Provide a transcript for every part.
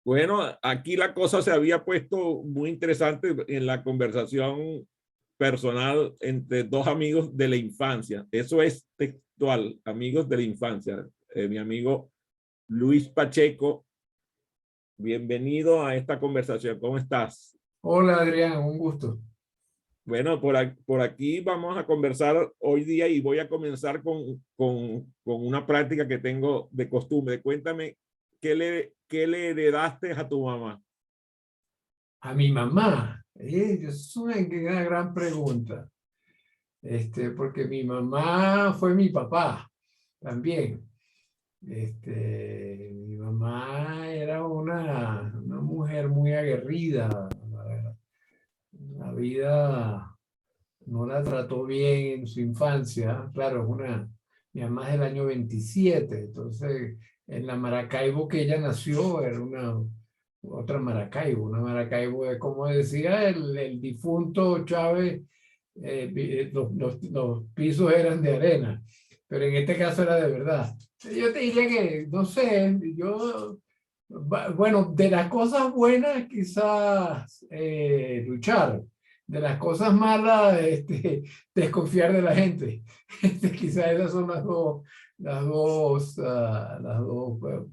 Bueno, aquí la cosa se había puesto muy interesante en la conversación personal entre dos amigos de la infancia. Eso es textual, amigos de la infancia. Mi amigo Luis Pacheco, bienvenido a esta conversación. ¿Cómo estás? Hola Adrián, un gusto. Bueno, por aquí vamos a conversar hoy día y voy a comenzar con una práctica que tengo de costumbre. Cuéntame, ¿qué le heredaste a tu mamá? A mi mamá, es una gran pregunta, porque mi mamá fue mi papá también. Mi mamá era una mujer muy aguerrida. La vida no la trató bien en su infancia. Claro, mi mamá es del año 27, entonces en la Maracaibo que ella nació era otra Maracaibo, una Maracaibo, como decía el difunto Chávez, los pisos eran de arena, pero en este caso era de verdad. Yo te diría que, no sé, bueno, de las cosas buenas quizás luchar, de las cosas malas, desconfiar de la gente. Quizás esas son las dos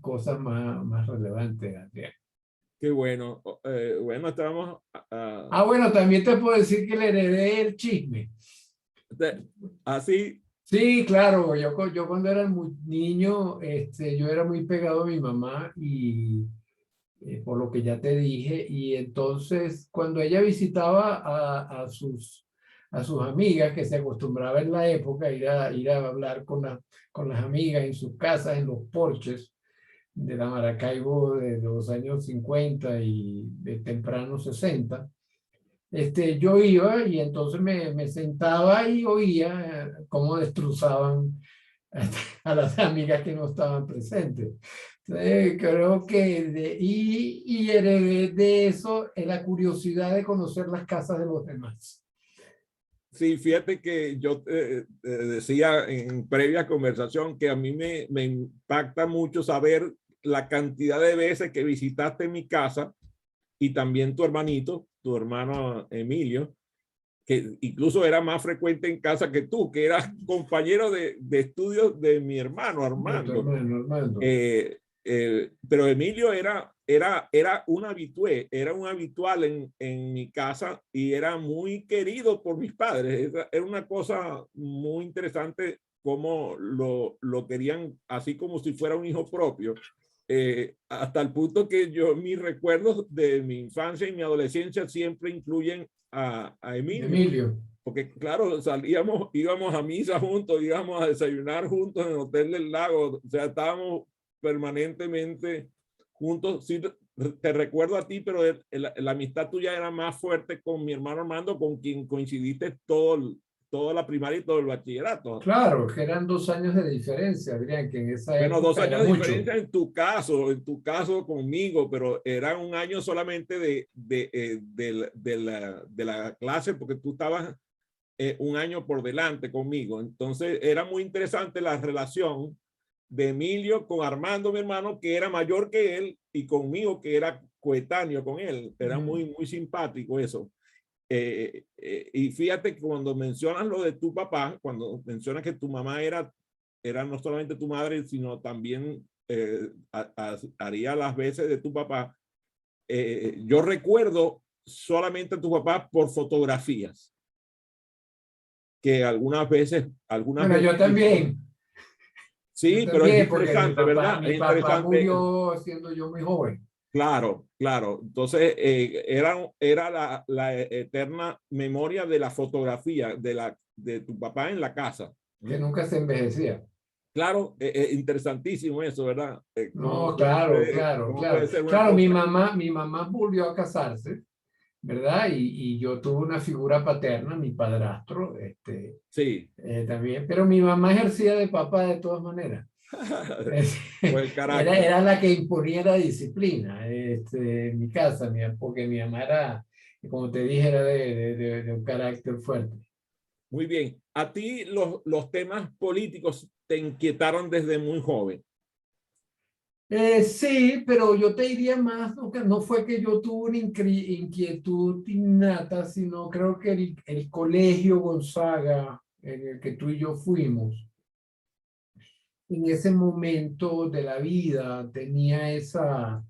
cosas más relevantes, Adrián. Qué bueno. Bueno, estábamos Bueno, también te puedo decir que le heredé el chisme. así. Sí, claro, yo cuando era muy niño, yo era muy pegado a mi mamá y por lo que ya te dije, y entonces cuando ella visitaba a sus amigas, que se acostumbraba en la época ir a hablar con las amigas en sus casas, en los porches de la Maracaibo de los años 50 y de temprano 60, yo iba y entonces me sentaba y oía cómo destrozaban a las amigas que no estaban presentes. Entonces, creo que y heredé de eso la curiosidad de conocer las casas de los demás. Sí, fíjate que yo decía en previa conversación que a mí me impacta mucho saber la cantidad de veces que visitaste mi casa y también tu hermanito, tu hermano Emilio, que incluso era más frecuente en casa que tú, que eras compañero de estudios de mi hermano De tu Armando. hermano, Armando. Pero Emilio era un habitual en mi casa y era muy querido por mis padres. Era una cosa muy interesante cómo lo querían así como si fuera un hijo propio. Hasta el punto que mis recuerdos de mi infancia y mi adolescencia siempre incluyen a Emilio. Emilio. Porque claro, íbamos a misa juntos, íbamos a desayunar juntos en el Hotel del Lago, o sea, estábamos permanentemente juntos. Sí, te recuerdo a ti, pero la amistad tuya era más fuerte con mi hermano Armando, con quien coincidiste toda la primaria y todo el bachillerato. Claro, que eran 2 años de diferencia, Adrián, que en esa Bueno, dos época era años de mucho. diferencia en tu caso conmigo, pero era un año solamente de la clase, porque tú estabas un año por delante conmigo. Entonces era muy interesante la relación de Emilio con Armando, mi hermano, que era mayor que él, y conmigo, que era coetáneo con él. Era muy simpático eso. Y fíjate que cuando mencionas lo de tu papá, cuando mencionas que tu mamá era no solamente tu madre, sino también haría las veces de tu papá, yo recuerdo solamente a tu papá por fotografías que algunas Bueno, veces yo visitó. también. Yo Sí, pero es también, porque mi interesante, papá, ¿verdad? mi Es papá interesante. murió siendo yo muy joven, Claro, claro. Entonces, era la eterna memoria de la fotografía de tu papá en la casa. que ¿Mm? nunca se envejecía. Claro, interesantísimo eso, ¿verdad? No, claro, claro, ¿Cómo claro. puede ser una Claro, cosa? mi mamá volvió a casarse, ¿verdad? Y yo tuve una figura paterna, mi padrastro, Sí, también, pero mi mamá ejercía de papá de todas maneras. Es- fue el Era, carácter. era la que imponía la disciplina, en mi casa, porque mi mamá era, como te dije, era de un carácter fuerte. Muy bien. A ti los temas políticos te inquietaron desde muy joven. Sí, pero yo te diría más, no, que no fue que yo tuve una inquietud innata, sino creo que el colegio Gonzaga, en el que tú y yo fuimos, en ese momento de la vida tenía esa,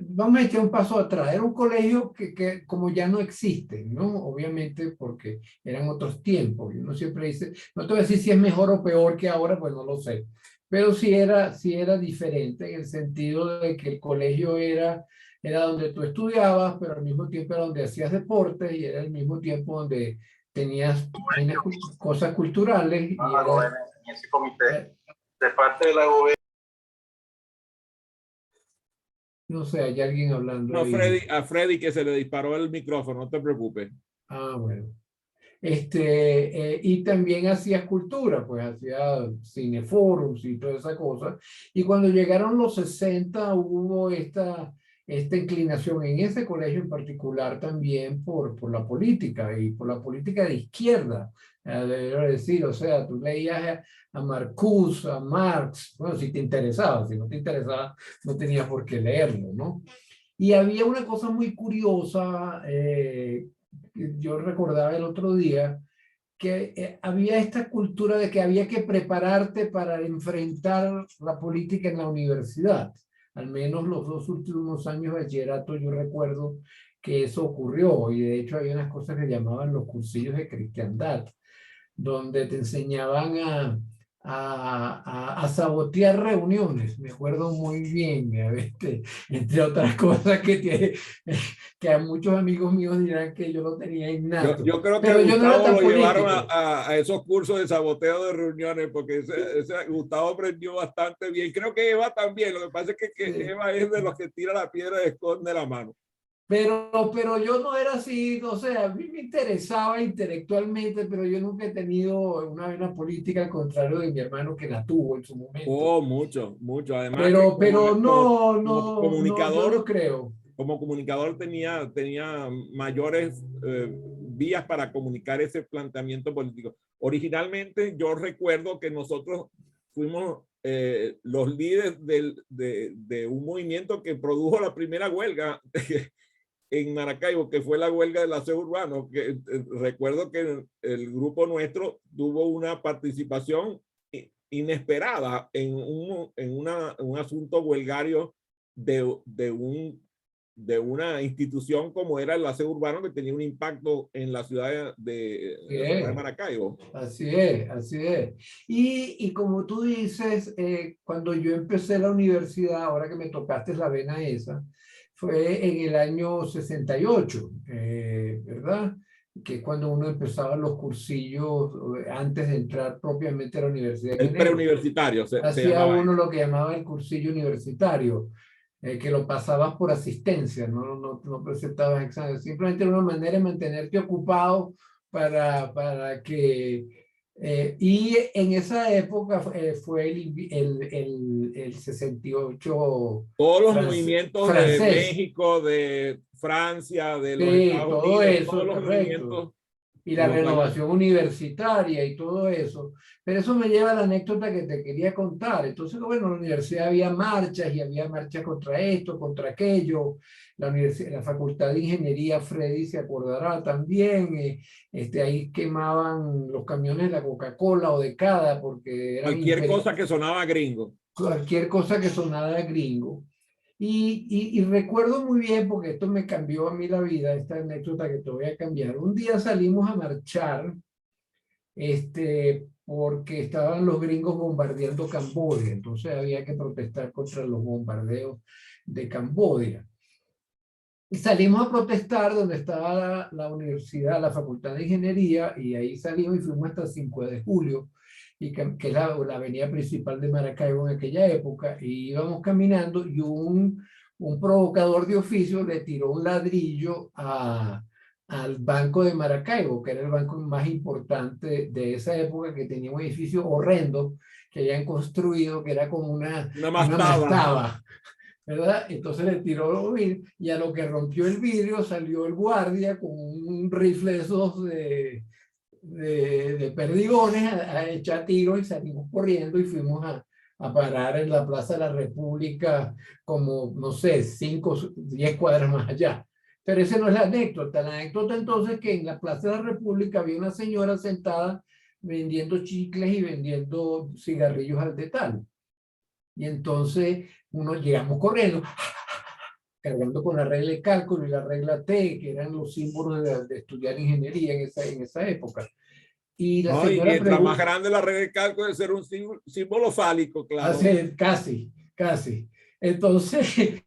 vamos a echar un paso atrás, era un colegio que como ya no existe, ¿no? Obviamente porque eran otros tiempos, y uno siempre dice, no te voy a decir si es mejor o peor que ahora, pues no lo sé, pero sí era diferente en el sentido de que el colegio era donde tú estudiabas, pero al mismo tiempo era donde hacías deportes y era al mismo tiempo donde tenías cosas culturales y era... En ese comité de parte de la gobierno. No sé, hay alguien hablando No, ahí. A Freddy que se le disparó el micrófono, no te preocupes. Ah, bueno. Y también hacía escultura, pues hacía cineforums y toda esa cosa. Y cuando llegaron los 60 hubo esta inclinación en ese colegio en particular también por la política y por la política de izquierda. Debo decir, o sea, tú leías a Marcuse, a Marx, bueno, si te interesaba, si no te interesaba, no tenías por qué leerlo, ¿no? Y había una cosa muy curiosa, que yo recordaba el otro día, que había esta cultura de que había que prepararte para enfrentar la política en la universidad. Al menos los 2 últimos años de bachillerato yo recuerdo que eso ocurrió y de hecho había unas cosas que llamaban los cursillos de cristiandad, donde te enseñaban a sabotear reuniones. Me acuerdo muy bien, entre otras cosas que a muchos amigos míos dirán que yo lo tenía innato. Yo creo que Pero yo no era Gustavo tan lo llevaron político. a esos cursos de saboteo de reuniones, porque Gustavo aprendió bastante bien. Creo que Eva también. Lo que pasa es que Sí. Eva es de los que tira la piedra y esconde la mano. Pero yo no era así, o sea, a mí me interesaba intelectualmente, pero yo nunca he tenido una vena política, al contrario de mi hermano que la tuvo en su momento. Oh, mucho, mucho. Además que Pero no, no, no, yo no comunicador, creo. como comunicador tenía mayores vías para comunicar ese planteamiento político. Originalmente yo recuerdo que nosotros fuimos los líderes de un movimiento que produjo la primera huelga en Maracaibo, que fue la huelga del aseo urbano, que recuerdo que el grupo nuestro tuvo una participación inesperada un asunto huelgario de una institución como era el aseo urbano, que tenía un impacto en la ciudad de Maracaibo. Así es, así es. Y como tú dices, cuando yo empecé la universidad, ahora que me tocaste la vena esa, fue en el año 68, ¿verdad? Que es cuando uno empezaba los cursillos antes de entrar propiamente a la universidad. En El enero preuniversitario se hacía llamaba uno eso. lo que llamaba el cursillo universitario, que lo pasabas por asistencia, no presentabas exámenes, simplemente era una manera de mantenerte ocupado para que... y en esa época fue el 68 Todos los movimientos de francés, México, de Francia, de los sí, Estados todo Unidos, todos eso, los correcto. movimientos Y la en los años. renovación universitaria y todo eso. Pero eso me lleva a la anécdota que te quería contar. Entonces, bueno, en la universidad había marchas y había marchas contra esto, contra aquello. La universidad, la Facultad de Ingeniería, Freddy se acordará también, ahí quemaban los camiones de la Coca-Cola o de Cada porque eran Cualquier cosa que sonaba gringo. cualquier cosa que sonara gringo. Y recuerdo muy bien, porque esto me cambió a mí la vida, esta anécdota que te voy a cambiar. Un día salimos a marchar, porque estaban los gringos bombardeando Camboya, entonces había que protestar contra los bombardeos de Camboya. Y salimos a protestar donde estaba la universidad, la Facultad de Ingeniería, y ahí salimos y fuimos hasta el 5 de julio, que es la avenida principal de Maracaibo en aquella época, y íbamos caminando y un provocador de oficio le tiró un ladrillo al Banco de Maracaibo, que era el banco más importante de esa época, que tenía un edificio horrendo que habían construido, que era como Una una mastaba. mastaba, ¿verdad? Entonces le tiró los vidrios y a lo que rompió el vidrio salió el guardia con un rifle de esos de perdigones a echar tiros y salimos corriendo y fuimos a parar en la Plaza de la República como, no sé, 5, 10 cuadras más allá. Pero esa no es la anécdota. La anécdota entonces es que en la Plaza de la República había una señora sentada vendiendo chicles y vendiendo cigarrillos al detal. Y entonces llegamos corriendo, cargando con la regla de cálculo y la regla T, que eran los símbolos de estudiar ingeniería en esa época. Y la No, y señora mientras más pregunta, grande la regla de cálculo, debe ser un símbolo fálico, claro. casi, casi. Entonces,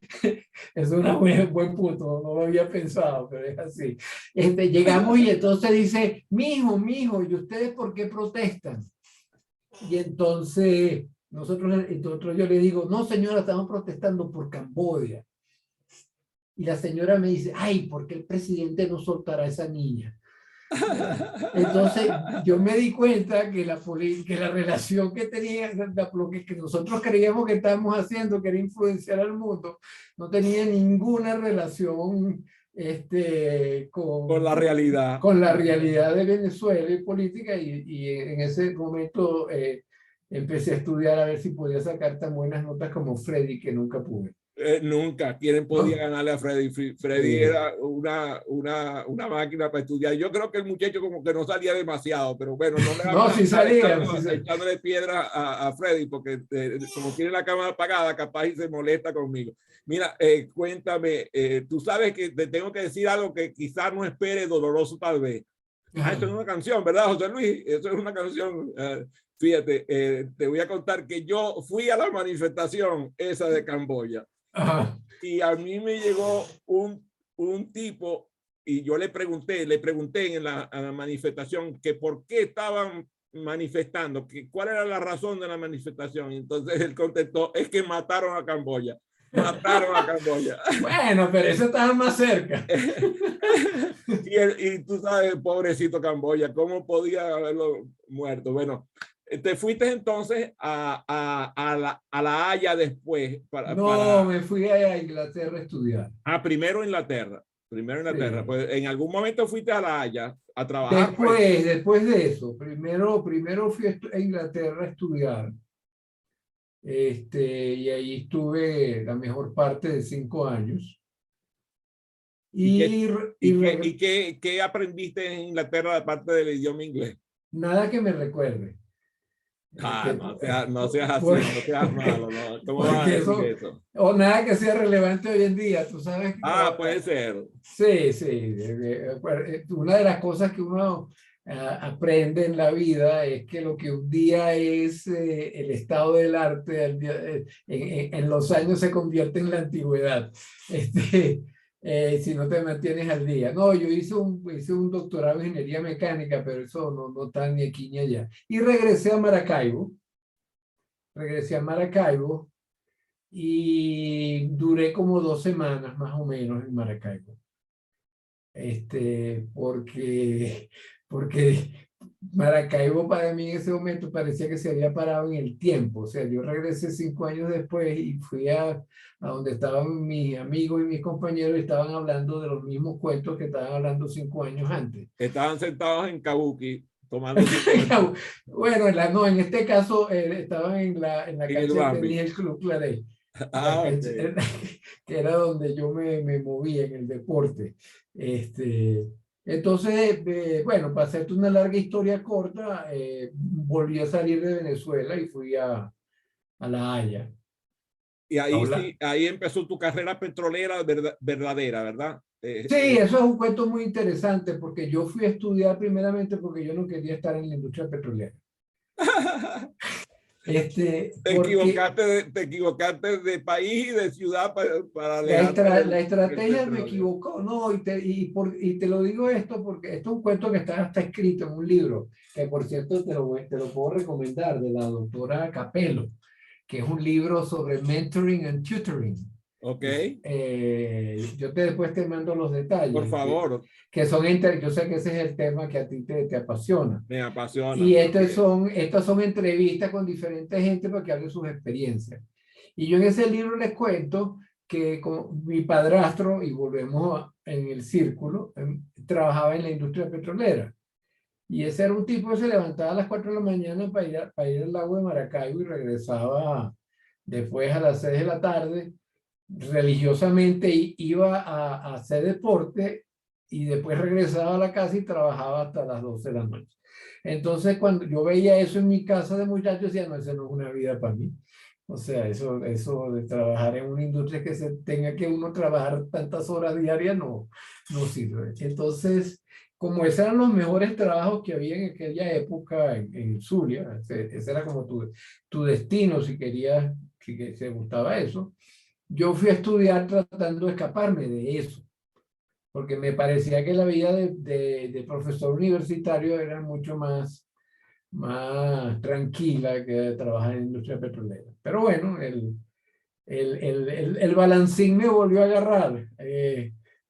es un buen punto, no lo había pensado, pero es así. Llegamos y entonces dice, mijo, ¿y ustedes por qué protestan? Y entonces entonces yo le digo, no señora, estamos protestando por Camboya. Y la señora me dice, ay, ¿por qué el presidente no soltará a esa niña? Entonces yo me di cuenta que la relación que tenía, lo que nosotros creíamos que estábamos haciendo, que era influenciar al mundo, no tenía ninguna relación Con la realidad. con la realidad de Venezuela y política, y en ese momento empecé a estudiar a ver si podía sacar tan buenas notas como Freddy, que nunca pude. Nunca. ¿Quién podía No. ganarle a Freddy? Freddy era una máquina para estudiar. Yo creo que el muchacho como que no salía demasiado, pero bueno, no le vamos No, sí salía. echándole piedra a Freddy, porque como tiene la cámara apagada, capaz y se molesta conmigo. Mira, cuéntame, tú sabes que te tengo que decir algo que quizás no espere, doloroso tal vez. Eso es una canción, ¿verdad, José Luis? Eso es una canción. Fíjate, te voy a contar que yo fui a la manifestación esa de Camboya. Ajá. Y a mí me llegó un tipo y yo le pregunté en la manifestación que por qué estaban manifestando, que cuál era la razón de la manifestación. Y entonces él contestó, es que mataron a Camboya. Mataron a Camboya. Bueno, pero eso estaba más cerca. Y tú sabes, pobrecito Camboya, ¿cómo podía haberlo muerto? Bueno, te fuiste entonces a la Haya después. Me fui a Inglaterra a estudiar. Primero Inglaterra. Primero Inglaterra. Sí. Pues en algún momento fuiste a la Haya a trabajar. Después de eso, primero fui a Inglaterra a estudiar. Y ahí estuve la mejor parte de 5 años. ¿Qué aprendiste en Inglaterra aparte del idioma inglés? Nada que me recuerde. No seas así, no seas malo, ¿no? ¿Cómo vas a decir eso? O nada que sea relevante hoy en día, tú sabes. Puede ser. Sí. Una de las cosas que uno aprende en la vida es que lo que un día es el estado del arte, en los años se convierte en la antigüedad. Si no te mantienes al día. No, yo hice un doctorado en ingeniería mecánica, pero eso no está ni aquí ni allá. Y regresé a Maracaibo. Y duré como 2 semanas más o menos en Maracaibo. Porque Maracaibo para mí en ese momento parecía que se había parado en el tiempo. O sea, yo regresé 5 años después y fui a donde estaban mis amigos y mis compañeros y estaban hablando de los mismos cuentos que estaban hablando 5 años antes. Estaban sentados en Kabuki tomando bueno, en este caso estaban en la cancha de tenis del Club Claret. Que era donde yo me movía en el deporte. Entonces, bueno, para hacerte una larga historia corta, volví a salir de Venezuela y fui a La Haya. Y ahí empezó tu carrera petrolera verdadera, ¿verdad? Sí, eso es un cuento muy interesante porque yo fui a estudiar primeramente porque yo no quería estar en la industria petrolera. Te equivocaste de país y de ciudad para la estrategia me equivocó, no, y te lo digo esto porque esto es un cuento que está escrito en un libro, que por cierto te lo puedo recomendar, de la doctora Capello, que es un libro sobre mentoring and tutoring. Ok. Yo después te mando los detalles. Por favor. Que son yo sé que ese es el tema que a ti te apasiona. Me apasiona. Y estas son entrevistas con diferentes gente para que hablen sus experiencias. Y yo en ese libro les cuento que con mi padrastro, y volvemos en el círculo, trabajaba en la industria petrolera. Y ese era un tipo que se levantaba a las 4 de la mañana para ir al lago de Maracaibo y regresaba después a las 6 de la tarde. Religiosamente iba a hacer deporte y después regresaba a la casa y trabajaba hasta las 12 de la noche. Entonces, cuando yo veía eso en mi casa de muchachos, decía, no, eso no es una vida para mí. O sea, eso de trabajar en una industria que se tenga que uno trabajar tantas horas diarias no sirve. Entonces, como esos eran los mejores trabajos que había en aquella época en Zulia, ese era como tu destino si querías, si te gustaba eso. Yo fui a estudiar tratando de escaparme de eso, porque me parecía que la vida de profesor universitario era mucho más tranquila que trabajar en la industria petrolera. Pero bueno, el balancín me volvió a agarrar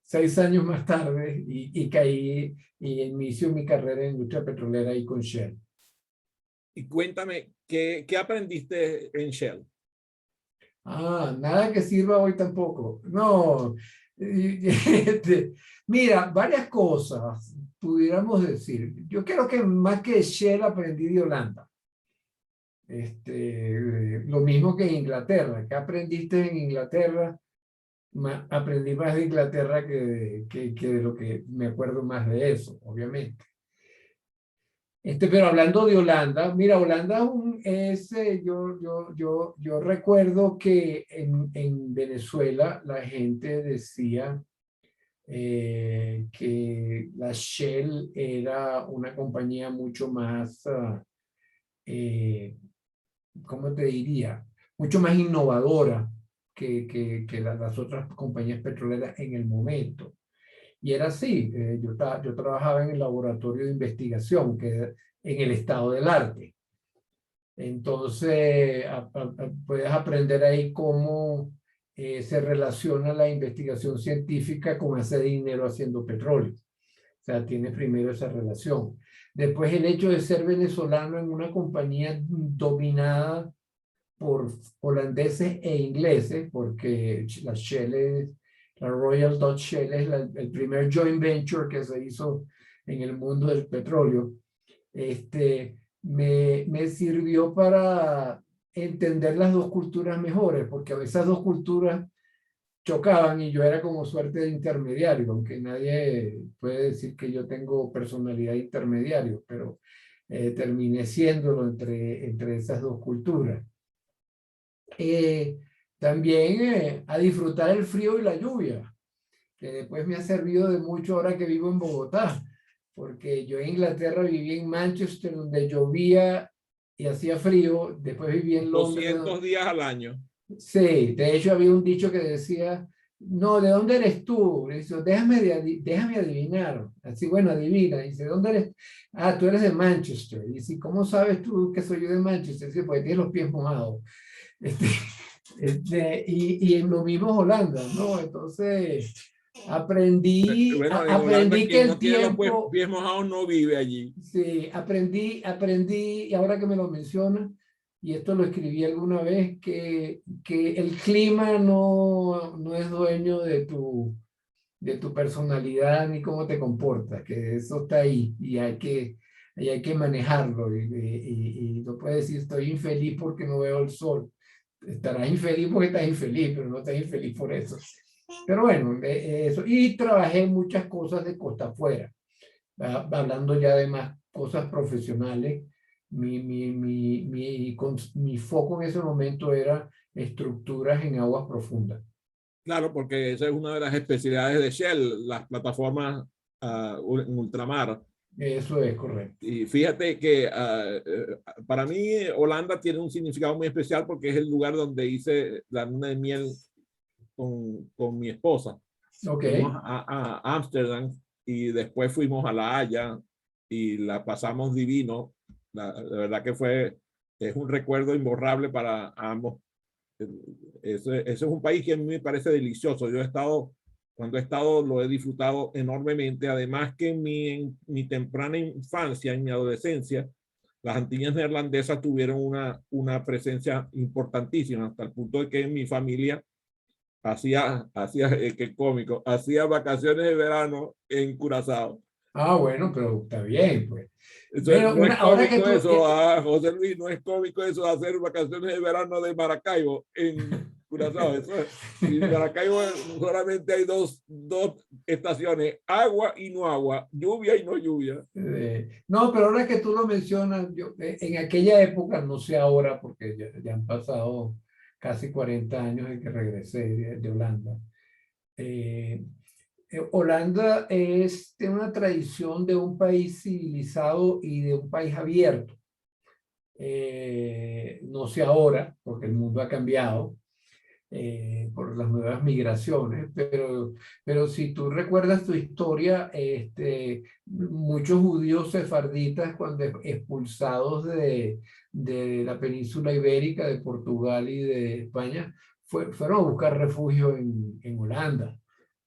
6 años más tarde y caí y inicio mi carrera en industria petrolera y con Shell. Y cuéntame, ¿qué aprendiste en Shell? Nada que sirva hoy tampoco. No, mira, varias cosas pudiéramos decir. Yo creo que más que Shell aprendí de Holanda. Lo mismo que en Inglaterra. ¿Qué aprendiste en Inglaterra? Aprendí más de Inglaterra que de lo que me acuerdo más de eso, obviamente. Pero hablando de Holanda, mira, Holanda yo recuerdo que en Venezuela la gente decía que la Shell era una compañía mucho más, ¿cómo te diría? Mucho más innovadora que las otras compañías petroleras en el momento. Y era así, yo trabajaba en el laboratorio de investigación, que en el estado del arte. Entonces, puedes aprender ahí cómo se relaciona la investigación científica con hacer dinero haciendo petróleo. O sea, tienes primero esa relación. Después, el hecho de ser venezolano en una compañía dominada por holandeses e ingleses, porque la Shell es, la Royal Dutch Shell es el primer joint venture que se hizo en el mundo del petróleo. Me sirvió para entender las dos culturas mejores, porque esas dos culturas chocaban y yo era como suerte de intermediario, aunque nadie puede decir que yo tengo personalidad de intermediario, pero terminé siéndolo entre esas dos culturas. También a disfrutar el frío y la lluvia, que después me ha servido de mucho ahora que vivo en Bogotá, porque yo en Inglaterra viví en Manchester, donde llovía y hacía frío, después viví en Londres. 200 días al año. Sí, de hecho había un dicho que decía, no, ¿de dónde eres tú? Le dice, déjame adivinar. Así, bueno, adivina. Dice, ¿dónde eres? Ah, tú eres de Manchester. Dice, ¿cómo sabes tú que soy yo de Manchester? Dice, porque tienes los pies mojados. Y en lo mismo Holanda, ¿no? Entonces, aprendí que el tiempo... Los pies mojados no vive allí. Sí, aprendí, y ahora que me lo mencionas, y esto lo escribí alguna vez, que el clima no es dueño de tu personalidad ni cómo te comportas, que eso está ahí y hay que manejarlo. Y no puedes decir, estoy infeliz porque no veo el sol. Estarás infeliz porque estás infeliz, pero no estás infeliz por eso. Pero bueno, eso. Y trabajé muchas cosas de costa afuera, hablando ya de más cosas profesionales. Mi foco en ese momento era estructuras en aguas profundas. Claro, porque esa es una de las especialidades de Shell, las plataformas en ultramar. Eso es correcto. Y fíjate que para mí Holanda tiene un significado muy especial porque es el lugar donde hice la luna de miel con mi esposa. Okay. Fuimos a Ámsterdam y después fuimos a La Haya y la pasamos divino. La verdad que es un recuerdo imborrable para ambos. Ese es un país que a mí me parece delicioso. Cuando he estado, lo he disfrutado enormemente. Además que en mi temprana infancia, en mi adolescencia, las Antillas Neerlandesas tuvieron una presencia importantísima, hasta el punto de que en mi familia hacía qué cómico, hacía vacaciones de verano en Curazao. Ah, bueno, pero está bien, pues. Eso Pero no es ahora que cómico tú, eso, José Luis, no es cómico eso de hacer vacaciones de verano de Maracaibo en Curazao. Y en Maracaibo solamente hay dos estaciones, agua y no agua, lluvia y no lluvia. no, pero ahora que tú lo mencionas, yo, en aquella época, no sé ahora, porque ya han pasado casi 40 años en que regresé de Holanda. Eh, Holanda tiene una tradición de un país civilizado y de un país abierto. No sé ahora, porque el mundo ha cambiado por las nuevas migraciones, pero si tú recuerdas tu historia, muchos judíos sefarditas cuando expulsados de la península ibérica, de Portugal y de España, fueron a buscar refugio en Holanda.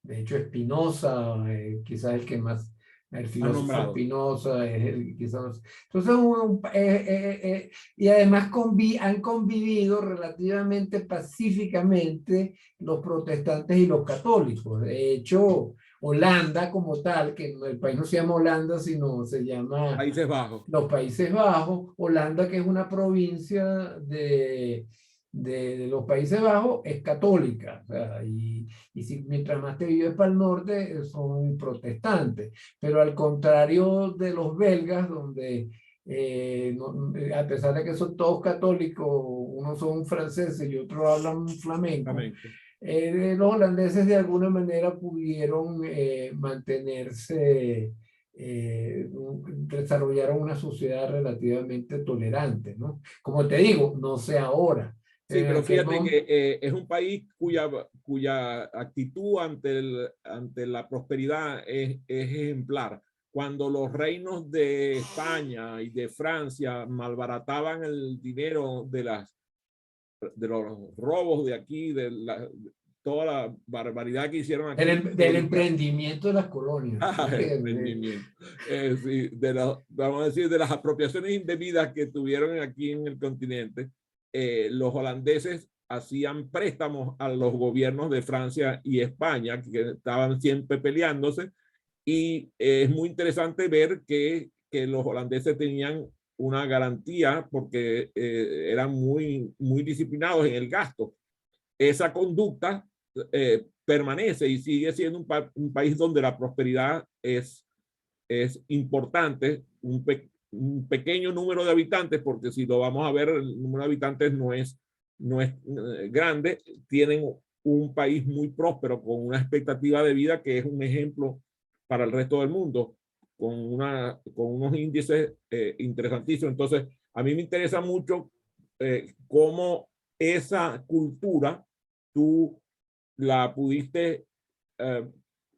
De hecho, Spinoza, quizás el que más, el Ha filósofo nombrado. Spinoza es el quizás. Entonces, y además han convivido relativamente pacíficamente los protestantes y los católicos. De hecho, Holanda como tal, que el país no se llama Holanda, sino se llama Países Bajos. los Países Bajos. Holanda, que es una provincia de los Países Bajos, es católica. O sea, y si, mientras más te vives para el norte, son protestantes. Pero al contrario de los belgas, donde a pesar de que son todos católicos, unos son franceses y otros hablan flamenco, los holandeses de alguna manera pudieron mantenerse, desarrollaron una sociedad relativamente tolerante, ¿no? Como te digo, no sé ahora. Sí, pero fíjate momento, que es un país cuya actitud ante la prosperidad es ejemplar. Cuando los reinos de España y de Francia malbarataban el dinero de los robos de aquí, toda la barbaridad que hicieron aquí. del emprendimiento de las colonias. Emprendimiento. Sí, vamos a decir, de las apropiaciones indebidas que tuvieron aquí en el continente, los holandeses hacían préstamos a los gobiernos de Francia y España, que estaban siempre peleándose, y es muy interesante ver que los holandeses tenían una garantía porque eran muy disciplinados en el gasto. Esa conducta permanece y sigue siendo un país donde la prosperidad es importante, un pequeño número de habitantes, porque si lo vamos a ver, el número de habitantes no es grande, tienen un país muy próspero, con una expectativa de vida que es un ejemplo para el resto del mundo, con unos índices interesantísimos. Entonces, a mí me interesa mucho cómo esa cultura tú la pudiste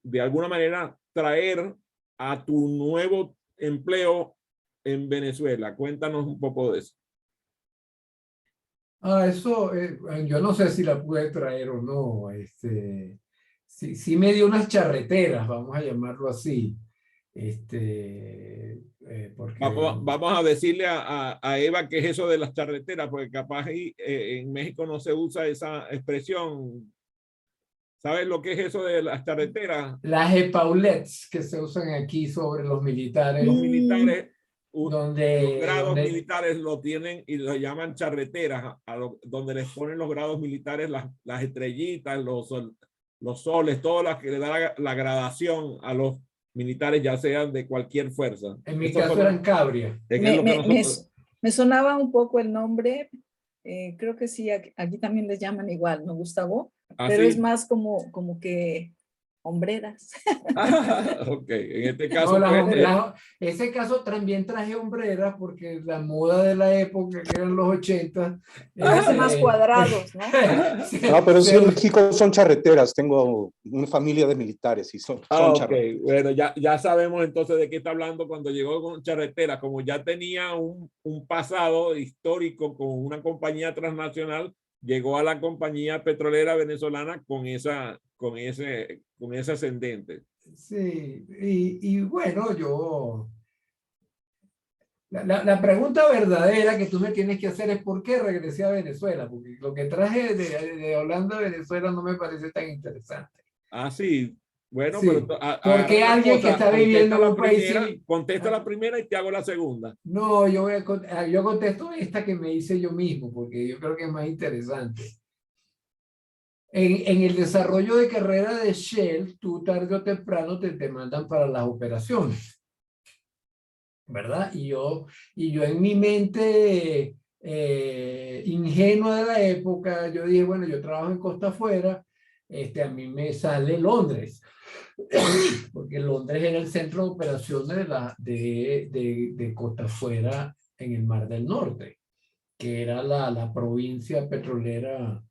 de alguna manera traer a tu nuevo empleo en Venezuela. Cuéntanos un poco de eso. Eso, yo no sé si la pude traer o no. Sí me dio unas charreteras, vamos a llamarlo así. Porque Vamos a decirle a Eva qué es eso de las charreteras, porque capaz en México no se usa esa expresión. ¿Sabes lo que es eso de las charreteras? las epaulets que se usan aquí sobre los militares, Los militares, los grados donde militares lo tienen y lo llaman charreteras, donde les ponen los grados militares, las estrellitas, los soles, todas las que le da la gradación a los militares, ya sean de cualquier fuerza. en mi caso eran cabrias. Me sonaba un poco el nombre, creo que sí, aquí también les llaman igual, ¿no, Gustavo? Pero es más como que hombreras. Ok, en este caso. No, ese caso también traje hombreras porque la moda de la época, que eran los 80. Más cuadrados, ¿no? No, pero sí en México son charreteras. Tengo una familia de militares y son charreteras. Bueno, ya sabemos entonces de qué está hablando cuando llegó con charreteras. Como ya tenía un pasado histórico con una compañía transnacional, llegó a la compañía petrolera venezolana con ese ascendente. Sí, y bueno, la pregunta verdadera que tú me tienes que hacer es ¿por qué regresé a Venezuela? Porque lo que traje de Holanda a Venezuela no me parece tan interesante. Ah, sí. Bueno, Sí, pero porque alguien que está viviendo en un país... Contesta la primera y te hago la segunda. No, yo contesto esta que me hice yo mismo, porque yo creo que es más interesante. En el desarrollo de carrera de Shell, tú tarde o temprano te mandan para las operaciones, ¿verdad? Y yo en mi mente ingenua de la época, yo dije, bueno, yo trabajo en Costa Afuera, a mí me sale Londres, porque Londres era el centro de operaciones de Costa Afuera en el Mar del Norte, que era la provincia petrolera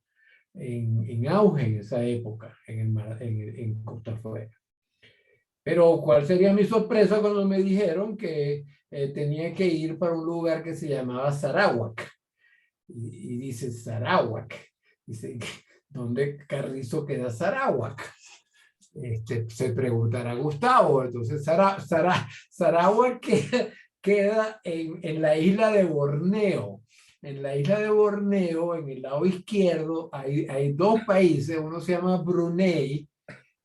en auge en esa época, en Costa Afuera. Pero ¿cuál sería mi sorpresa cuando me dijeron que tenía que ir para un lugar que se llamaba Sarawak? Y dice Sarawak. Dice, ¿dónde Carrizo queda Sarawak? Se preguntará Gustavo. Entonces Sarawak queda en la isla de Borneo. En la isla de Borneo, en el lado izquierdo, hay dos países. Uno se llama Brunei,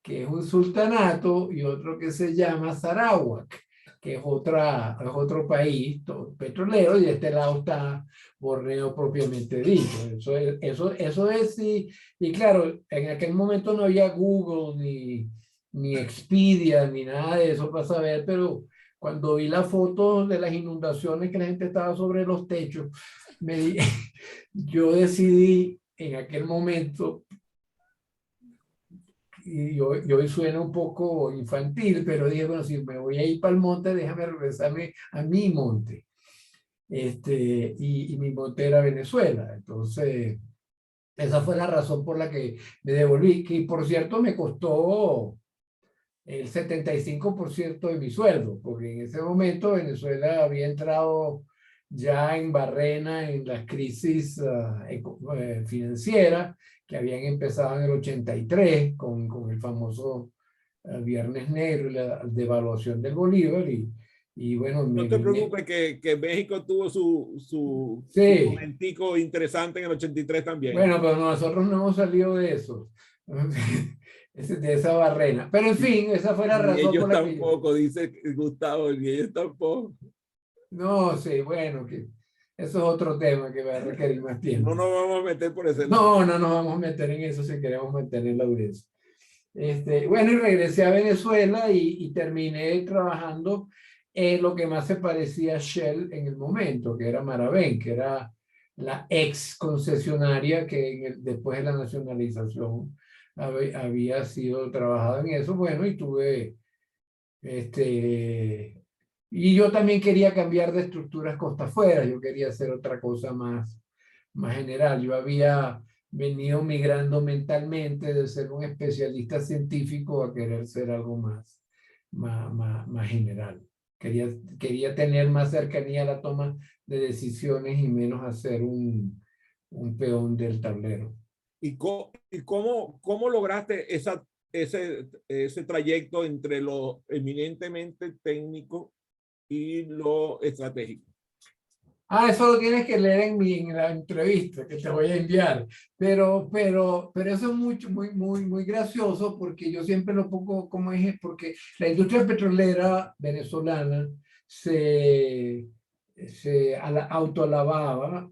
que es un sultanato, y otro que se llama Sarawak, que es otro país petrolero, y de este lado está Borneo propiamente dicho. Eso es, y claro, en aquel momento no había Google, ni Expedia, ni nada de eso para saber, pero cuando vi las fotos de las inundaciones que la gente estaba sobre los techos, yo decidí en aquel momento, y hoy suena un poco infantil, pero dije, bueno, si me voy a ir para el monte, déjame regresarme a mi monte. Y mi monte era Venezuela. Entonces, esa fue la razón por la que me devolví, que por cierto me costó el 75% de mi sueldo, porque en ese momento Venezuela había entrado ya en barrena en las crisis financieras que habían empezado en el 83 con el famoso Viernes Negro y la devaluación del Bolívar. Y bueno, no te preocupes que México tuvo su sí, momentico interesante en el 83 también. Bueno, pero nosotros no hemos salido de eso, de esa barrena. Pero en fin, esa fue la razón por la que tampoco, dice Gustavo, y ellos tampoco. No, sí, bueno, que eso es otro tema que va a requerir más tiempo. No nos vamos a meter por ese lado. No, no nos vamos a meter en eso si queremos mantener la audiencia. Bueno, y regresé a Venezuela y terminé trabajando en lo que más se parecía a Shell en el momento, que era Maravén, que era la ex concesionaria que después de la nacionalización había sido trabajada en eso. Bueno, y tuve y yo también quería cambiar de estructuras costa afuera, yo quería hacer otra cosa más general. Yo había venido migrando mentalmente de ser un especialista científico a querer ser algo más general. Quería tener más cercanía a la toma de decisiones y menos hacer un peón del tablero. ¿Y cómo lograste ese trayecto entre lo eminentemente técnico y lo estratégico? Eso lo tienes que leer en la entrevista que te voy a enviar. Pero eso es muy gracioso porque yo siempre lo pongo como ejemplo, porque la industria petrolera venezolana se autoalababa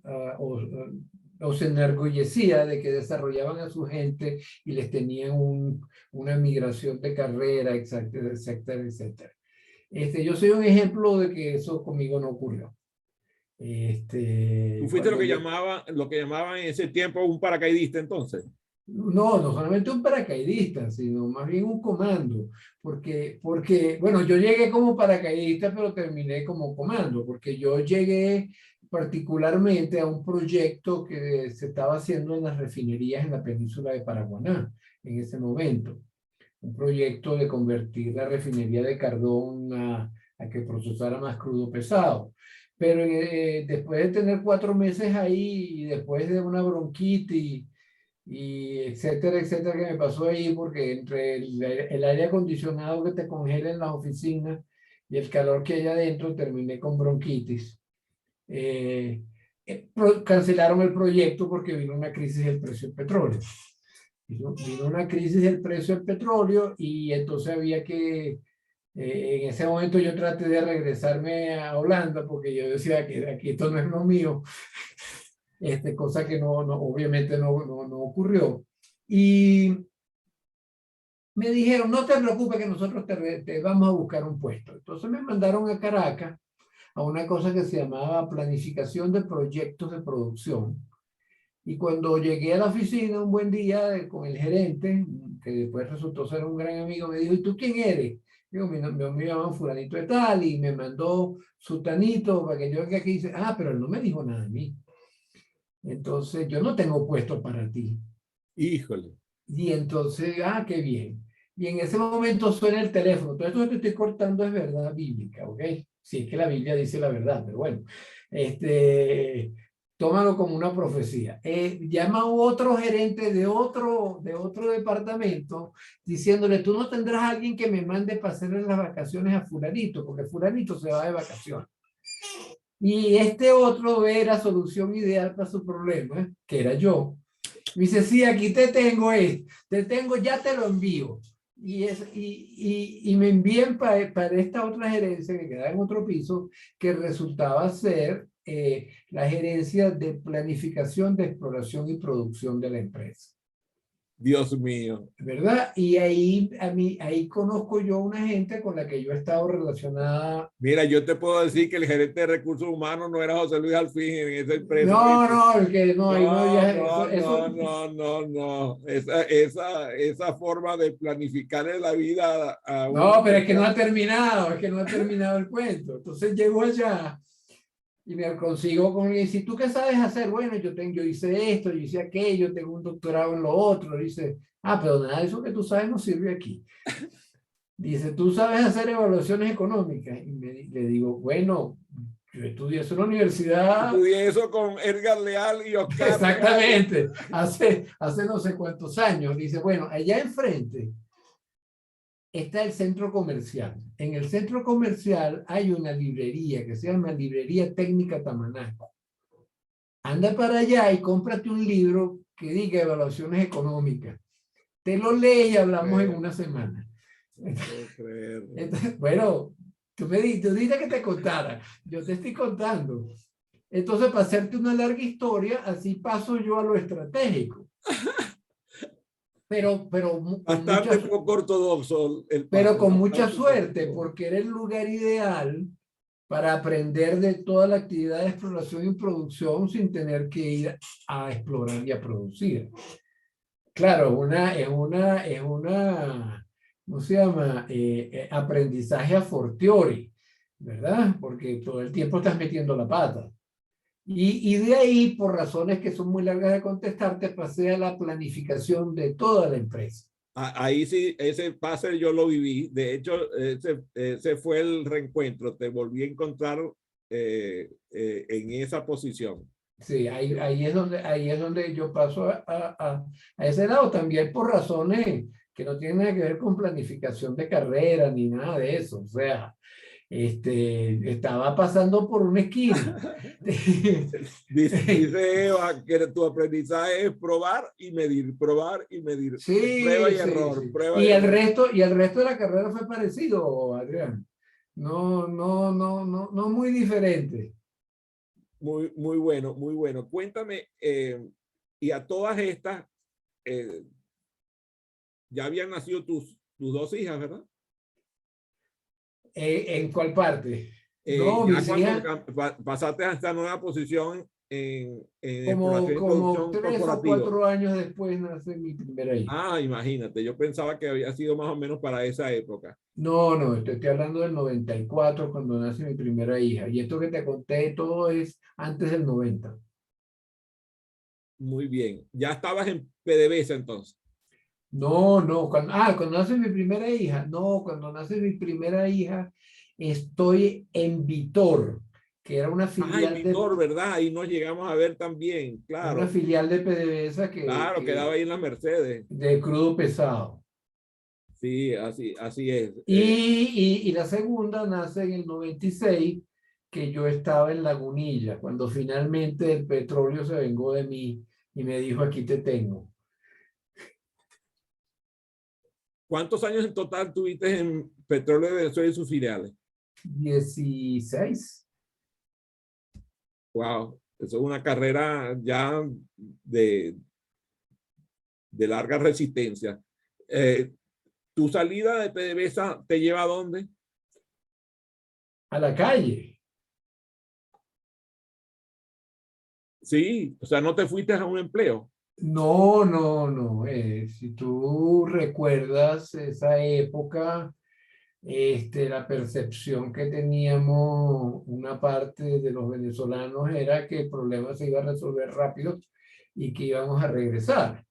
o se enorgullecía de que desarrollaban a su gente y les tenían una migración de carrera, etcétera, etcétera, etcétera. Yo soy un ejemplo de que eso conmigo no ocurrió. ¿Tú fuiste lo que llamaban en ese tiempo un paracaidista entonces? No solamente un paracaidista, sino más bien un comando, porque bueno, yo llegué como paracaidista, pero terminé como comando, porque yo llegué particularmente a un proyecto que se estaba haciendo en las refinerías en la península de Paraguaná, en ese momento. Un proyecto de convertir la refinería de Cardón a que procesara más crudo pesado. Pero después de tener 4 meses ahí y después de una bronquitis y etcétera, etcétera, que me pasó ahí, porque entre el aire acondicionado que te congela en las oficinas y el calor que hay adentro, terminé con bronquitis. Cancelaron el proyecto porque vino una crisis del precio del petróleo. Vino una crisis del precio del petróleo y entonces había que, en ese momento yo traté de regresarme a Holanda porque yo decía que aquí esto no es lo mío, cosa que obviamente no ocurrió. Y me dijeron, no te preocupes que nosotros te vamos a buscar un puesto. Entonces me mandaron a Caracas a una cosa que se llamaba planificación de proyectos de producción. Y cuando llegué a la oficina un buen día con el gerente, que después resultó ser un gran amigo, me dijo, ¿y tú quién eres? Digo, me llaman fulanito de tal y me mandó sutanito para que yo venga aquí y dice, pero él no me dijo nada a mí. Entonces, yo no tengo puesto para ti. Híjole. Y entonces, qué bien. Y en ese momento suena el teléfono. Todo esto que te estoy cortando es verdad bíblica, ¿ok? Si es que la Biblia dice la verdad, pero bueno. Tómalo como una profecía. Llama a otro gerente de otro departamento diciéndole, tú no tendrás a alguien que me mande para hacerle las vacaciones a fulanito, porque fulanito se va de vacaciones. Y este otro ve la solución ideal para su problema, que era yo. Me dice, sí, aquí te tengo, ya te lo envío. Y me envían para esta otra gerencia que queda en otro piso, que resultaba ser la gerencia de planificación de exploración y producción de la empresa. Dios mío. ¿Verdad? Y ahí conozco yo una gente con la que yo he estado relacionada. Mira, yo te puedo decir que el gerente de recursos humanos no era José Luis Alfín en esa empresa. No. Esa forma de planificarle la vida a no, pero es que no ha terminado, el cuento. Entonces llego allá y me consigo con él y dice, ¿tú qué sabes hacer? Bueno, yo hice esto, yo hice aquello, tengo un doctorado en lo otro. Dice, pero nada de eso que tú sabes no sirve aquí. Dice, ¿tú sabes hacer evaluaciones económicas? Y le digo, bueno, yo estudié eso en la universidad. Estudié eso con Edgar Leal y Oscar. Exactamente, hace no sé cuántos años. Dice, bueno, allá enfrente está el centro comercial. En el centro comercial hay una librería que se llama Librería Técnica Tamanaco. Anda para allá y cómprate un libro que diga evaluaciones económicas. Te lo lees y hablamos en una semana. Entonces, bueno, tú dijiste que te contara. Yo te estoy contando. Entonces, para hacerte una larga historia, así paso yo a lo estratégico. Pero bastante poco ortodoxo. Pero con mucha suerte, porque era el lugar ideal para aprender de toda la actividad de exploración y producción sin tener que ir a explorar y a producir. Claro, es una ¿cómo se llama? Aprendizaje a fortiori, ¿verdad? Porque todo el tiempo estás metiendo la pata. Y de ahí, por razones que son muy largas de contestarte, pasé a la planificación de toda la empresa. Ahí sí, ese pase yo lo viví. De hecho, ese fue el reencuentro. Te volví a encontrar en esa posición. Sí, ahí es donde yo paso a ese lado también por razones que no tienen nada que ver con planificación de carrera ni nada de eso. O sea, estaba pasando por una esquina. Dice Eva que tu aprendizaje es probar y medir. Sí, prueba y error. Sí. Prueba y el resto de la carrera fue parecido, Adrián. No muy diferente. Muy, muy bueno, muy bueno. Cuéntame, y a todas estas, ya habían nacido tus dos hijas, ¿verdad? ¿En cuál parte? No, mis hijas, pasaste a esta nueva posición en como 3 o 4 años después nace mi primera hija. Imagínate, yo pensaba que había sido más o menos para esa época. No, estoy hablando del 94 cuando nace mi primera hija. Y esto que te conté todo es antes del 90. Muy bien. ¿Ya estabas en PDVSA entonces? No, cuando nace mi primera hija. No, cuando nace mi primera hija estoy en Vitor, que era una filial en Vitor, ¿verdad? Ahí nos llegamos a ver también, claro. Una filial de PDVSA Claro, quedaba ahí en la Mercedes. De crudo pesado. Sí, así es. Y la segunda nace en el 96, que yo estaba en Lagunilla, cuando finalmente el petróleo se vengó de mí y me dijo, aquí te tengo. ¿Cuántos años en total tuviste en Petróleo de Venezuela y sus filiales? 16. Wow, eso es una carrera ya de larga resistencia. ¿Tu salida de PDVSA te lleva a dónde? A la calle. Sí, o sea, no te fuiste a un empleo. No, no, no. Si tú recuerdas esa época, la percepción que teníamos una parte de los venezolanos era que el problema se iba a resolver rápido y que íbamos a regresar,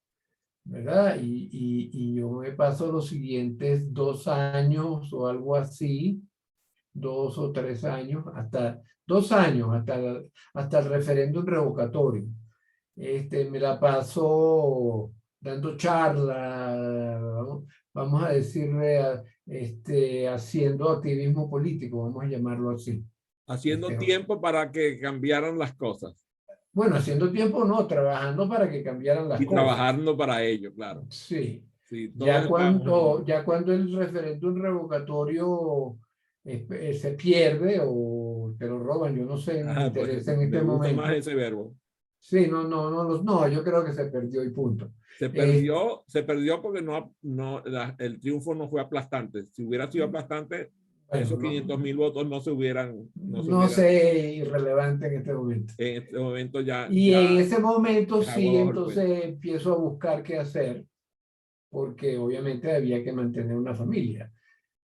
¿verdad? Y yo me paso los siguientes 2 años o algo así, 2 o 3 años, hasta 2 años, hasta el referéndum revocatorio. Me la paso dando charlas, vamos a decirle, haciendo activismo político, vamos a llamarlo así. Haciendo tiempo para que cambiaran las cosas. Bueno, haciendo tiempo no, trabajando para que cambiaran las y cosas. trabajando para ello, claro. Sí. Sí, ya cuando el referéndum revocatorio se pierde o te lo roban, yo no sé, me interesa en este momento. más ese verbo. Sí, no, yo creo que se perdió y punto. Se perdió porque el triunfo no fue aplastante. Si hubiera sido aplastante, bueno, esos 500,000 votos no se hubieran. No sé, irrelevante en este momento. En este momento ya. Y en ese momento sí, entonces empiezo a buscar qué hacer, porque obviamente había que mantener una familia.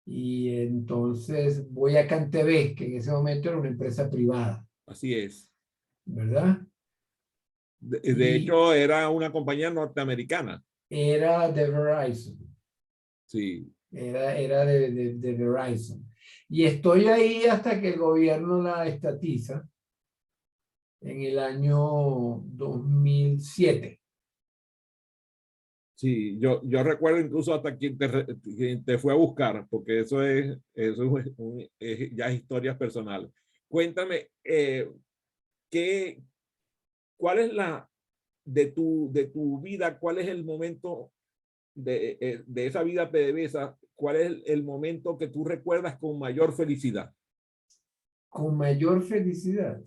Y entonces voy a CanTV, que en ese momento era una empresa privada. Así es. ¿Verdad? De hecho, era una compañía norteamericana. Era de Verizon. Sí. Era de Verizon. Y estoy ahí hasta que el gobierno la estatiza en el año 2007. Sí, yo recuerdo incluso hasta quien te fue a buscar, porque eso es ya historias personales. Cuéntame, ¿cuál es de tu vida, cuál es el momento de esa vida PDVSA, cuál es el momento que tú recuerdas con mayor felicidad? Con mayor felicidad.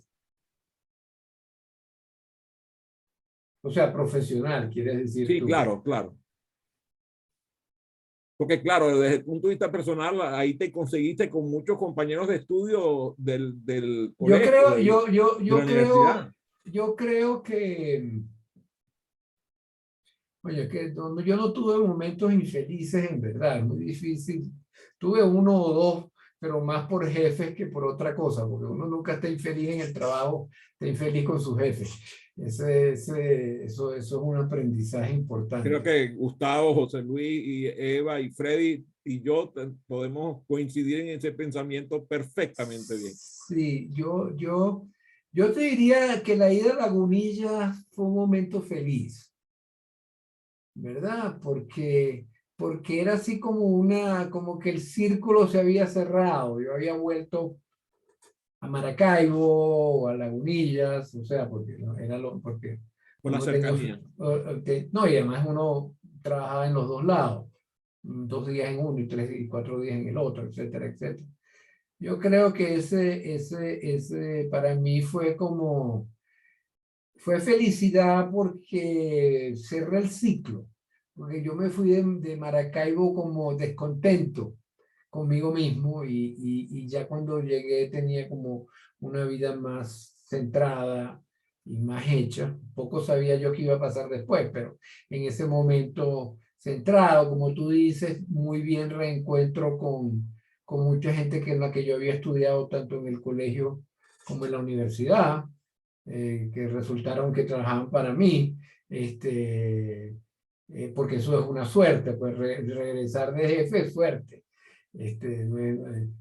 O sea, profesional, quieres decir sí, tú. Claro. Porque claro, desde el punto de vista personal, ahí te conseguiste con muchos compañeros de estudio del colegio. Yo creo que, oye, que yo no tuve momentos infelices en verdad, muy difícil. Tuve 1 o 2, pero más por jefes que por otra cosa, porque uno nunca está infeliz en el trabajo, está infeliz con sus jefes. Eso es un aprendizaje importante. Creo que Gustavo, José Luis, y Eva y Freddy y yo podemos coincidir en ese pensamiento perfectamente bien. Sí, yo te diría que la ida a Lagunilla fue un momento feliz, ¿verdad? Porque era así como que el círculo se había cerrado. Yo había vuelto a Maracaibo, a Lagunillas, o sea, porque por la cercanía. No, y además uno trabajaba en los 2 lados, 2 días en uno y 3 y 4 días en el otro, etcétera, etcétera. Yo creo que ese para mí fue felicidad porque cerré el ciclo, porque yo me fui de Maracaibo como descontento conmigo mismo y ya cuando llegué tenía como una vida más centrada y más hecha. Poco sabía yo qué iba a pasar después, pero en ese momento centrado, como tú dices, muy bien reencuentro con mucha gente en la que yo había estudiado tanto en el colegio como en la universidad, que resultaron que trabajaban para mí, porque eso es una suerte, pues regresar de jefe es suerte.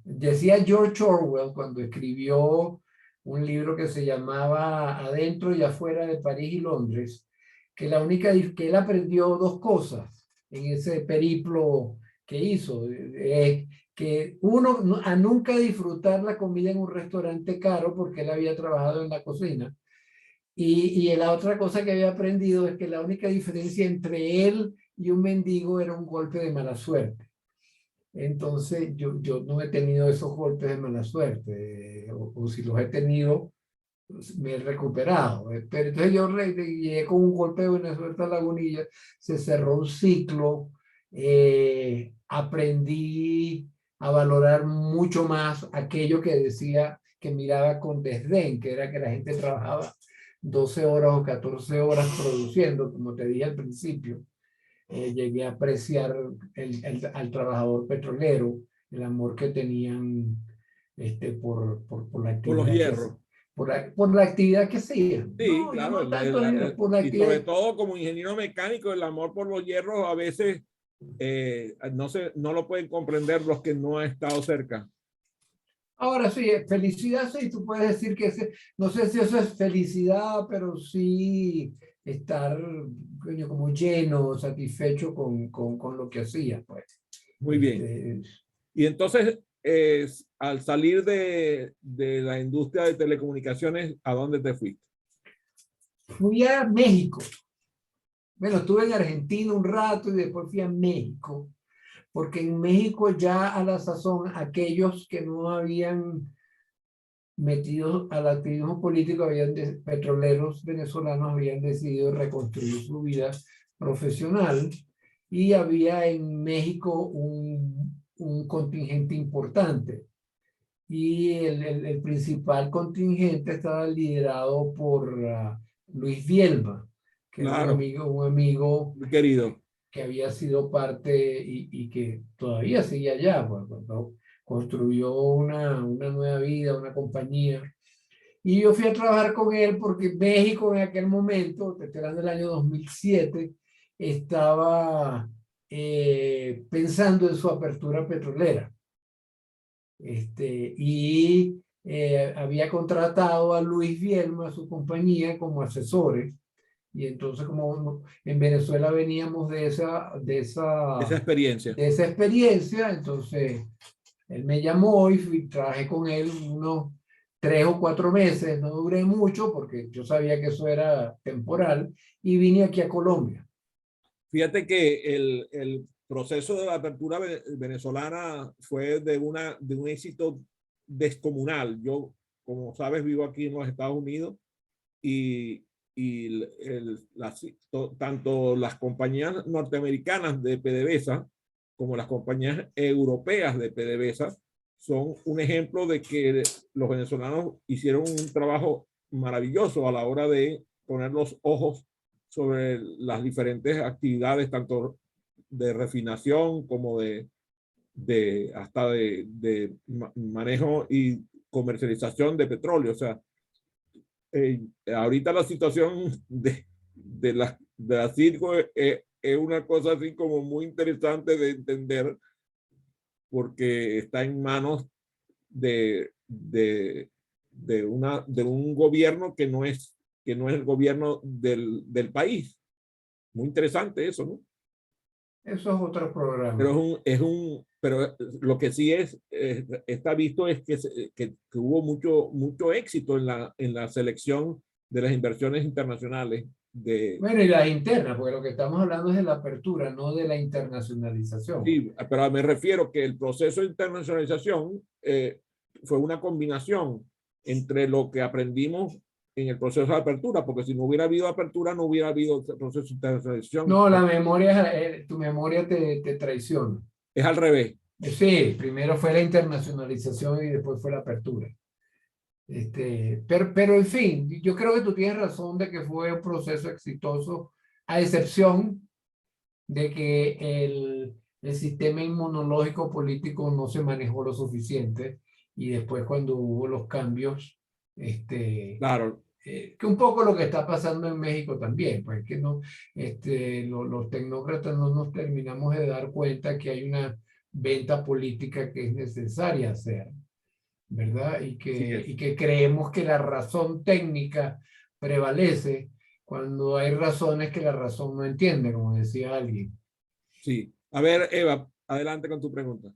Decía George Orwell cuando escribió un libro que se llamaba Adentro y afuera de París y Londres, que que él aprendió 2 cosas en ese periplo que hizo, que uno, a nunca disfrutar la comida en un restaurante caro porque él había trabajado en la cocina, y la otra cosa que había aprendido es que la única diferencia entre él y un mendigo era un golpe de mala suerte. Entonces yo no he tenido esos golpes de mala suerte, o si los he tenido, pues, me he recuperado. Pero entonces yo llegué con un golpe de buena suerte a Lagunilla, se cerró un ciclo, aprendí a valorar mucho más aquello que decía, que miraba con desdén, que era que la gente trabajaba 12 horas o 14 horas produciendo, como te dije al principio. Llegué a apreciar al trabajador petrolero, el amor que tenían por la Por los actividad hierros. por la actividad que hacían. Sí, No, yo claro. no tanto por la Y sobre actividad. todo como ingeniero mecánico, el amor por los hierros a veces no lo pueden comprender los que no han estado cerca. Ahora sí, felicidad, sí, tú puedes decir que no sé si eso es felicidad, pero sí estar, coño, como lleno, satisfecho con lo que hacía, pues. Muy bien. Y entonces, al salir de la industria de telecomunicaciones, ¿a dónde te fuiste? Fui a México. Bueno, estuve en Argentina un rato y después fui a México, porque en México ya a la sazón, aquellos que no habían metido al activismo político, petroleros venezolanos habían decidido reconstruir su vida profesional, y había en México un contingente importante. Y el principal contingente estaba liderado por Luis Vielma, que era Claro, un amigo muy querido. que había sido parte y que todavía sigue allá, pues, cuando construyó una nueva vida, una compañía. Y yo fui a trabajar con él porque México en aquel momento, te estoy hablando del año 2007, estaba pensando en su apertura petrolera. Y había contratado a Luis Vielma, su compañía, como asesores. Y entonces, como en Venezuela veníamos de esa experiencia. Entonces él me llamó y trabajé con él unos 3 o 4 meses. No duré mucho porque yo sabía que eso era temporal, y vine aquí a Colombia. Fíjate que el proceso de la apertura venezolana fue de un éxito descomunal. Yo, como sabes, vivo aquí en los Estados Unidos y tanto las compañías norteamericanas de PDVSA como las compañías europeas de PDVSA son un ejemplo de que los venezolanos hicieron un trabajo maravilloso a la hora de poner los ojos sobre las diferentes actividades, tanto de refinación como hasta de manejo y comercialización de petróleo. O sea, ahorita la situación de la circo es una cosa así como muy interesante de entender, porque está en manos de un gobierno que no es el gobierno del país. Muy interesante eso, ¿no? Eso es otro programa. Pero lo que sí está visto es que hubo mucho éxito en la selección de las inversiones internacionales. Bueno, y las internas, porque lo que estamos hablando es de la apertura, no de la internacionalización. Sí, pero me refiero que el proceso de internacionalización fue una combinación entre lo que aprendimos en el proceso de apertura, porque si no hubiera habido apertura, no hubiera habido proceso de internacionalización. No, tu memoria te traiciona. Es al revés. Sí, primero fue la internacionalización y después fue la apertura. Pero en fin, yo creo que tú tienes razón de que fue un proceso exitoso, a excepción de que el sistema inmunológico político no se manejó lo suficiente, y después cuando hubo los cambios, Claro. que un poco lo que está pasando en México también, pues que no, los tecnócratas no nos terminamos de dar cuenta que hay una venta política que es necesaria hacer, ¿verdad? Y que creemos que la razón técnica prevalece cuando hay razones que la razón no entiende, como decía alguien. Sí. A ver, Eva, adelante con tu pregunta.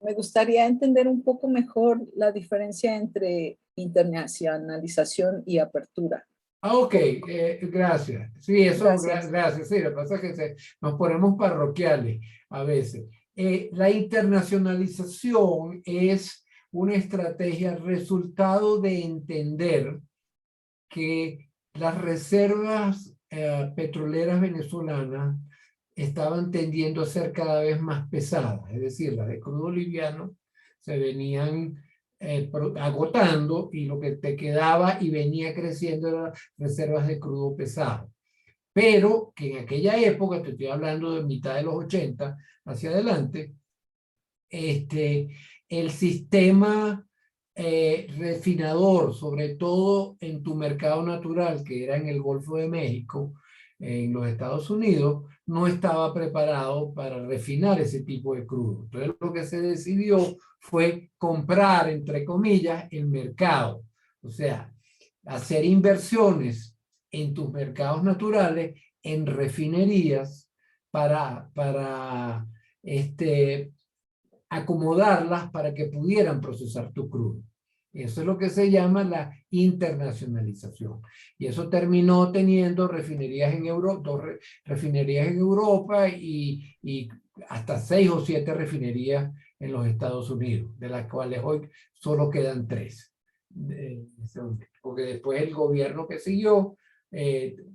Me gustaría entender un poco mejor la diferencia entre internacionalización y apertura. Ok, gracias. Sí, eso, Gracias. gracias. Sí, lo que pasa es que nos ponemos parroquiales a veces. La internacionalización es una estrategia resultado de entender que las reservas petroleras venezolanas estaban tendiendo a ser cada vez más pesadas, es decir, las de crudo liviano se venían agotando y lo que te quedaba y venía creciendo eran las reservas de crudo pesado. Pero que en aquella época, te estoy hablando de mitad de los 80 hacia adelante, el sistema refinador, sobre todo en tu mercado natural, que era en el Golfo de México, en los Estados Unidos, no estaba preparado para refinar ese tipo de crudo. Entonces lo que se decidió fue comprar, entre comillas, el mercado. O sea, hacer inversiones en tus mercados naturales, en refinerías, para acomodarlas para que pudieran procesar tu crudo. Eso es lo que se llama la internacionalización. Y eso terminó teniendo refinerías en Europa, refinerías en Europa y hasta 6 o 7 refinerías en los Estados Unidos, de las cuales hoy solo quedan 3. Porque después el gobierno que siguió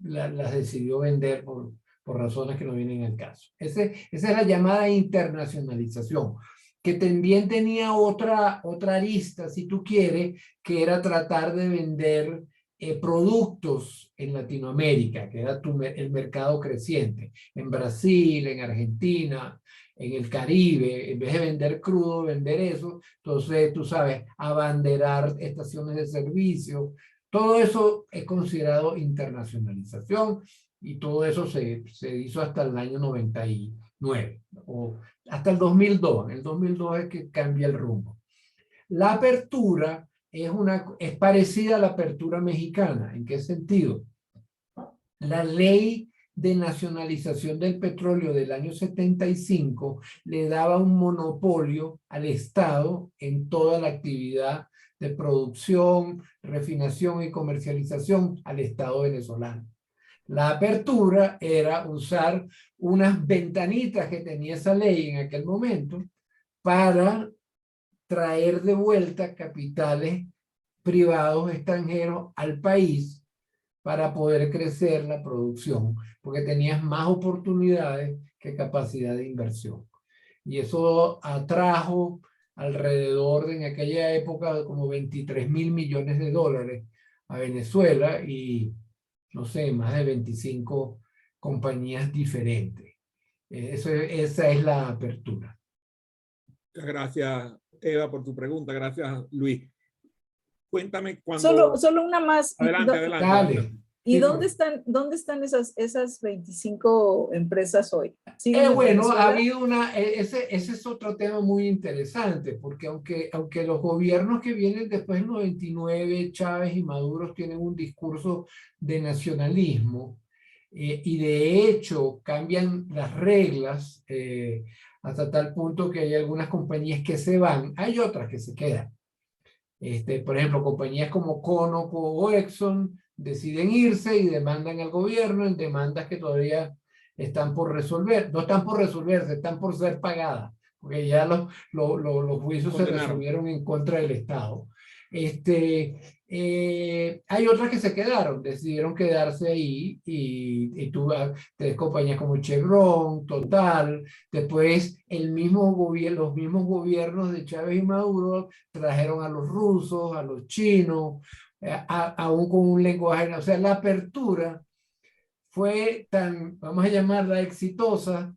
las decidió vender por razones que no vienen al caso. Esa es la llamada internacionalización, que también tenía otra arista, si tú quieres, que era tratar de vender productos en Latinoamérica, que era el mercado creciente, en Brasil, en Argentina, en el Caribe. En vez de vender crudo, vender eso, entonces tú sabes, abanderar estaciones de servicio, todo eso es considerado internacionalización y todo eso se hizo hasta el año 99 o hasta el 2002. En el 2002 es que cambia el rumbo. La apertura es parecida a la apertura mexicana. ¿En qué sentido? La ley de nacionalización del petróleo del año 75 le daba un monopolio al Estado en toda la actividad de producción, refinación y comercialización al Estado venezolano. La apertura era usar unas ventanitas que tenía esa ley en aquel momento para traer de vuelta capitales privados extranjeros al país para poder crecer la producción, porque tenías más oportunidades que capacidad de inversión. Y eso atrajo alrededor de, en aquella época, como 23.000 millones de dólares a Venezuela y, no sé, más de 25 compañías diferentes. Esa es la apertura. Gracias, Eva, por tu pregunta. Gracias, Luis. Cuéntame cuando... Solo una más. Adelante, adelante. Dale. Adelante. ¿Y Sí, dónde están esas 25 empresas hoy? Bueno, ha habido ese es otro tema muy interesante, porque aunque los gobiernos que vienen después del 99, Chávez y Maduro, tienen un discurso de nacionalismo, y de hecho cambian las reglas hasta tal punto que hay algunas compañías que se van, hay otras que se quedan. Por ejemplo, compañías como Conoco o Exxon deciden irse y demandan al gobierno en demandas que todavía están por resolver. No están por resolverse, están por ser pagadas, porque ya los juicios se resolvieron en contra del Estado. Hay otras que se quedaron, decidieron quedarse ahí y tú tenés compañías como Chevron, Total, después los mismos gobiernos de Chávez y Maduro trajeron a los rusos, a los chinos, aún con un lenguaje, o sea, la apertura fue tan, vamos a llamarla exitosa,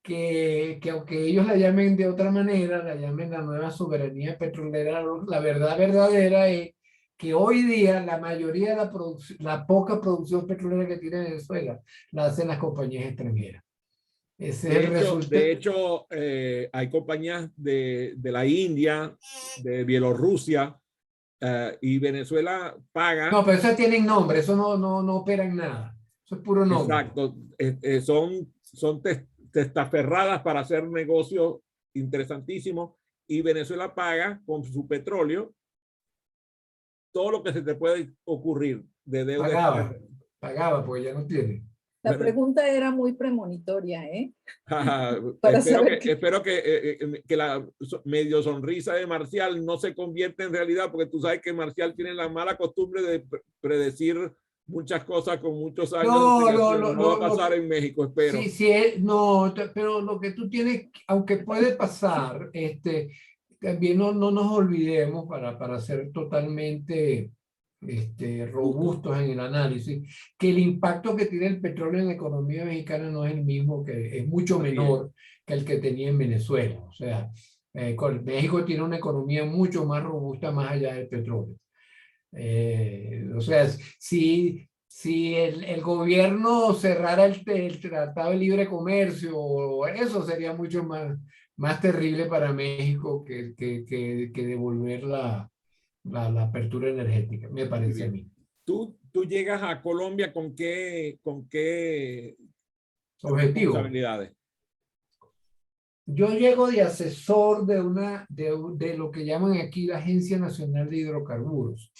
que aunque ellos la llamen de otra manera, la llamen la nueva soberanía petrolera, la verdad verdadera es que hoy día la mayoría de la poca producción petrolera que tiene Venezuela la hacen las compañías extranjeras. De hecho, hay compañías de la India, de Bielorrusia, y Venezuela paga. No, pero esas tienen nombre, eso no operan nada. Eso es puro nombre. Exacto. Son testaferradas para hacer negocios interesantísimos, y Venezuela paga con su petróleo todo lo que se te puede ocurrir. de deuda Pagaba, externa. pagaba, porque ya no tiene. La Bueno, pregunta era muy premonitoria, ¿eh? Para saber espero que la medio sonrisa de Marcial no se convierta en realidad, porque tú sabes que Marcial tiene la mala costumbre de predecir muchas cosas con muchos años de antelación. No va a pasar en México, espero. Sí, sí, no, pero lo que tú tienes, aunque puede pasar, también no nos olvidemos para ser totalmente robustos en el análisis, que el impacto que tiene el petróleo en la economía mexicana no es el mismo, que es mucho menor que el que tenía en Venezuela. O sea, México tiene una economía mucho más robusta más allá del petróleo. O sea, si el gobierno cerrara el Tratado de Libre Comercio, eso sería mucho más terrible para México que devolver la apertura energética, me parece a mí. ¿Tú llegas a Colombia con qué Objetivo. responsabilidades? Yo llego de asesor de lo que llaman aquí la Agencia Nacional de Hidrocarburos.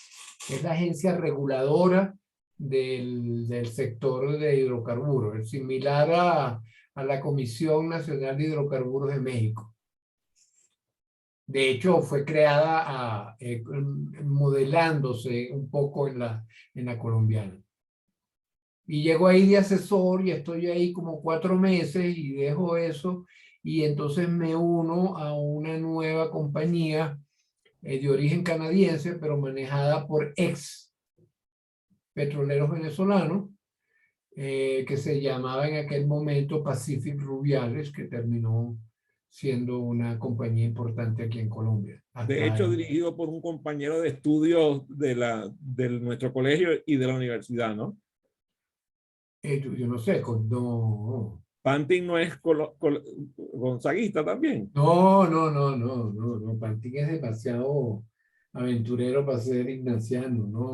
Es la agencia reguladora del sector de hidrocarburos, es similar a la Comisión Nacional de Hidrocarburos de México. De hecho, fue creada modelándose un poco en la colombiana. Y llego ahí de asesor y estoy ahí como 4 meses y dejo eso y entonces me uno a una nueva compañía de origen canadiense, pero manejada por ex petroleros venezolanos, que se llamaba en aquel momento Pacific Rubiales, que terminó siendo una compañía importante aquí en Colombia. De hecho, dirigido por un compañero de estudios de nuestro colegio y de la universidad, ¿no? Yo no sé, no. Pantin no es gonzaguista también. No. Pantic es demasiado aventurero para ser ignaciano. No.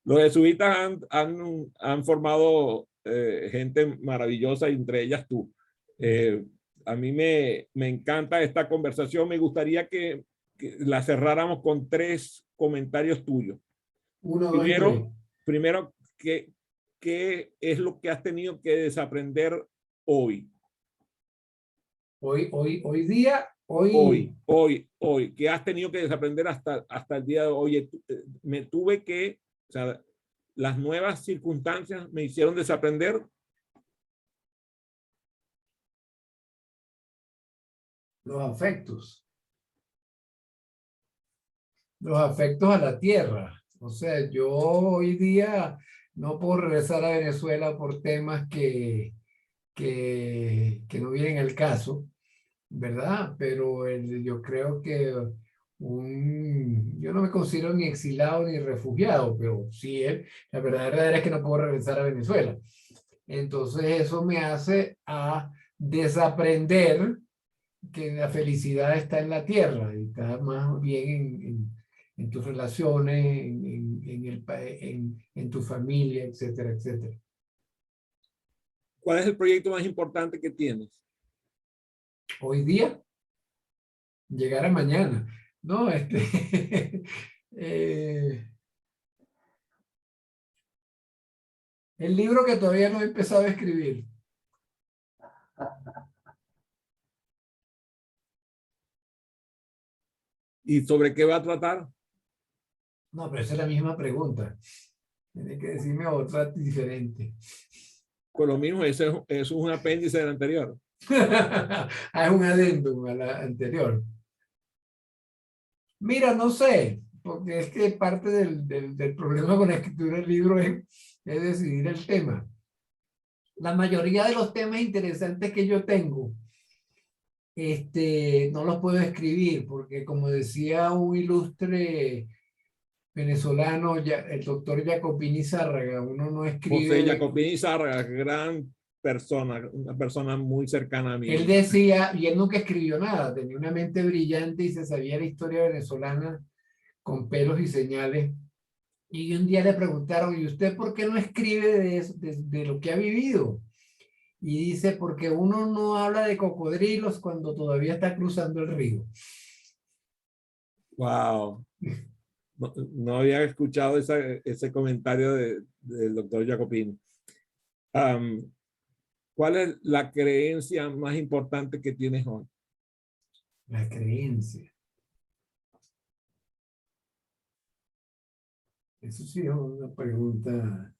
Los jesuitas han formado gente maravillosa, entre ellas tú. A mí me encanta esta conversación. Me gustaría que la cerráramos con 3 comentarios tuyos. 1, 2 y 3. Primero, ¿qué es lo que has tenido que desaprender hoy? Hoy día, Hoy, ¿qué has tenido que desaprender hasta el día de hoy? Me tuve que, o sea, las nuevas circunstancias me hicieron desaprender. Los afectos a la tierra. O sea, yo hoy día no puedo regresar a Venezuela por temas que no vienen al caso, ¿verdad? Pero yo creo que yo no me considero ni exilado ni refugiado, pero sí, la verdad es que no puedo regresar a Venezuela. Entonces eso me hace a desaprender que la felicidad está en la tierra y está más bien en tus relaciones, en tu familia, etcétera, etcétera. ¿Cuál es el proyecto más importante que tienes? Hoy día, llegar a mañana. No, el libro que todavía no he empezado a escribir. ¿Y sobre qué va a tratar? No, pero esa es la misma pregunta. Tiene que decirme otra diferente. Pues lo mismo, eso es un apéndice del anterior. Es un adendum a la anterior. Mira, no sé, porque es que parte del problema con la escritura del libro es decidir el tema. La mayoría de los temas interesantes que yo tengo, no los puedo escribir, porque como decía un ilustre venezolano, el doctor Jacopini Zárraga, uno no escribe... José Jacopini Zárraga, gran persona, una persona muy cercana a mí. Él decía, y él nunca escribió nada, tenía una mente brillante y se sabía la historia venezolana con pelos y señales. Y un día le preguntaron, ¿y usted por qué no escribe de lo que ha vivido? Y dice, porque uno no habla de cocodrilos cuando todavía está cruzando el río. Wow. no había escuchado ese comentario del doctor Jacopini. ¿Cuál es la creencia más importante que tienes hoy? La creencia. Eso sí es una pregunta.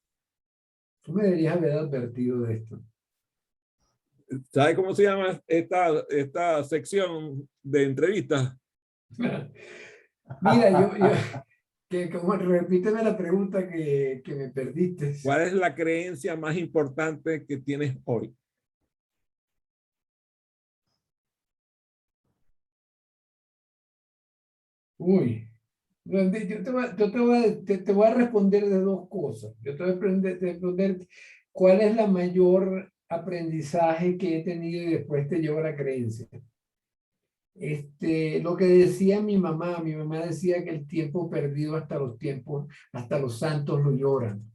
Tú me deberías haber advertido de esto. ¿Sabes cómo se llama esta sección de entrevistas? Mira, repíteme la pregunta que me perdiste. ¿Cuál es la creencia más importante que tienes hoy? Uy, te voy a responder de dos cosas. Yo te voy a responder cuál es la mayor aprendizaje que he tenido y después te llevo a la creencia. Lo que decía mi mamá decía que el tiempo perdido hasta los santos lo lloran.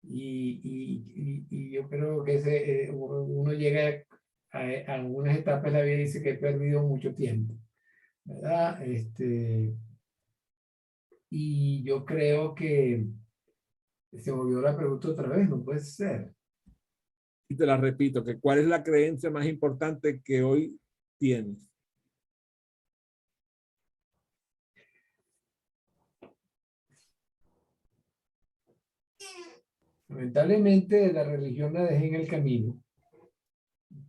Y yo creo que uno llega a algunas etapas de la vida y dice que he perdido mucho tiempo, ¿verdad? Y yo creo que se me olvidó la pregunta otra vez, no puede ser. Y te la repito, que ¿cuál es la creencia más importante que hoy tienes? Lamentablemente la religión la dejé en el camino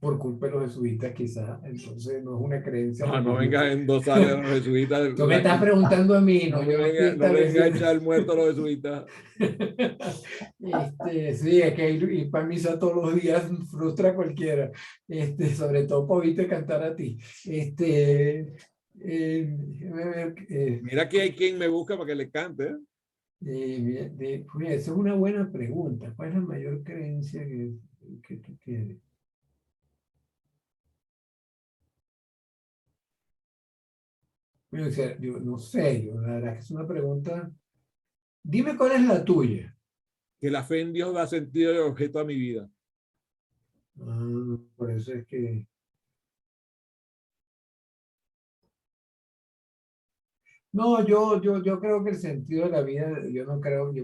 por culpa de los jesuitas quizá, entonces no es una creencia. No vengas a endosar a los jesuitas. Tú me estás preguntando a mí, no, yo no venga a echar el muerto a los jesuitas. Sí, es que ir para misa todos los días frustra a cualquiera, sobre todo para oírte cantar a ti. Mira que hay quien me busca para que le cante. Esa es una buena pregunta. ¿Cuál es la mayor creencia que tú tienes? O sea, yo no sé, la verdad es que es una pregunta. Dime cuál es la tuya. Que la fe en Dios da sentido y objeto a mi vida. Por eso es que... No, yo creo que el sentido de la vida, yo creo que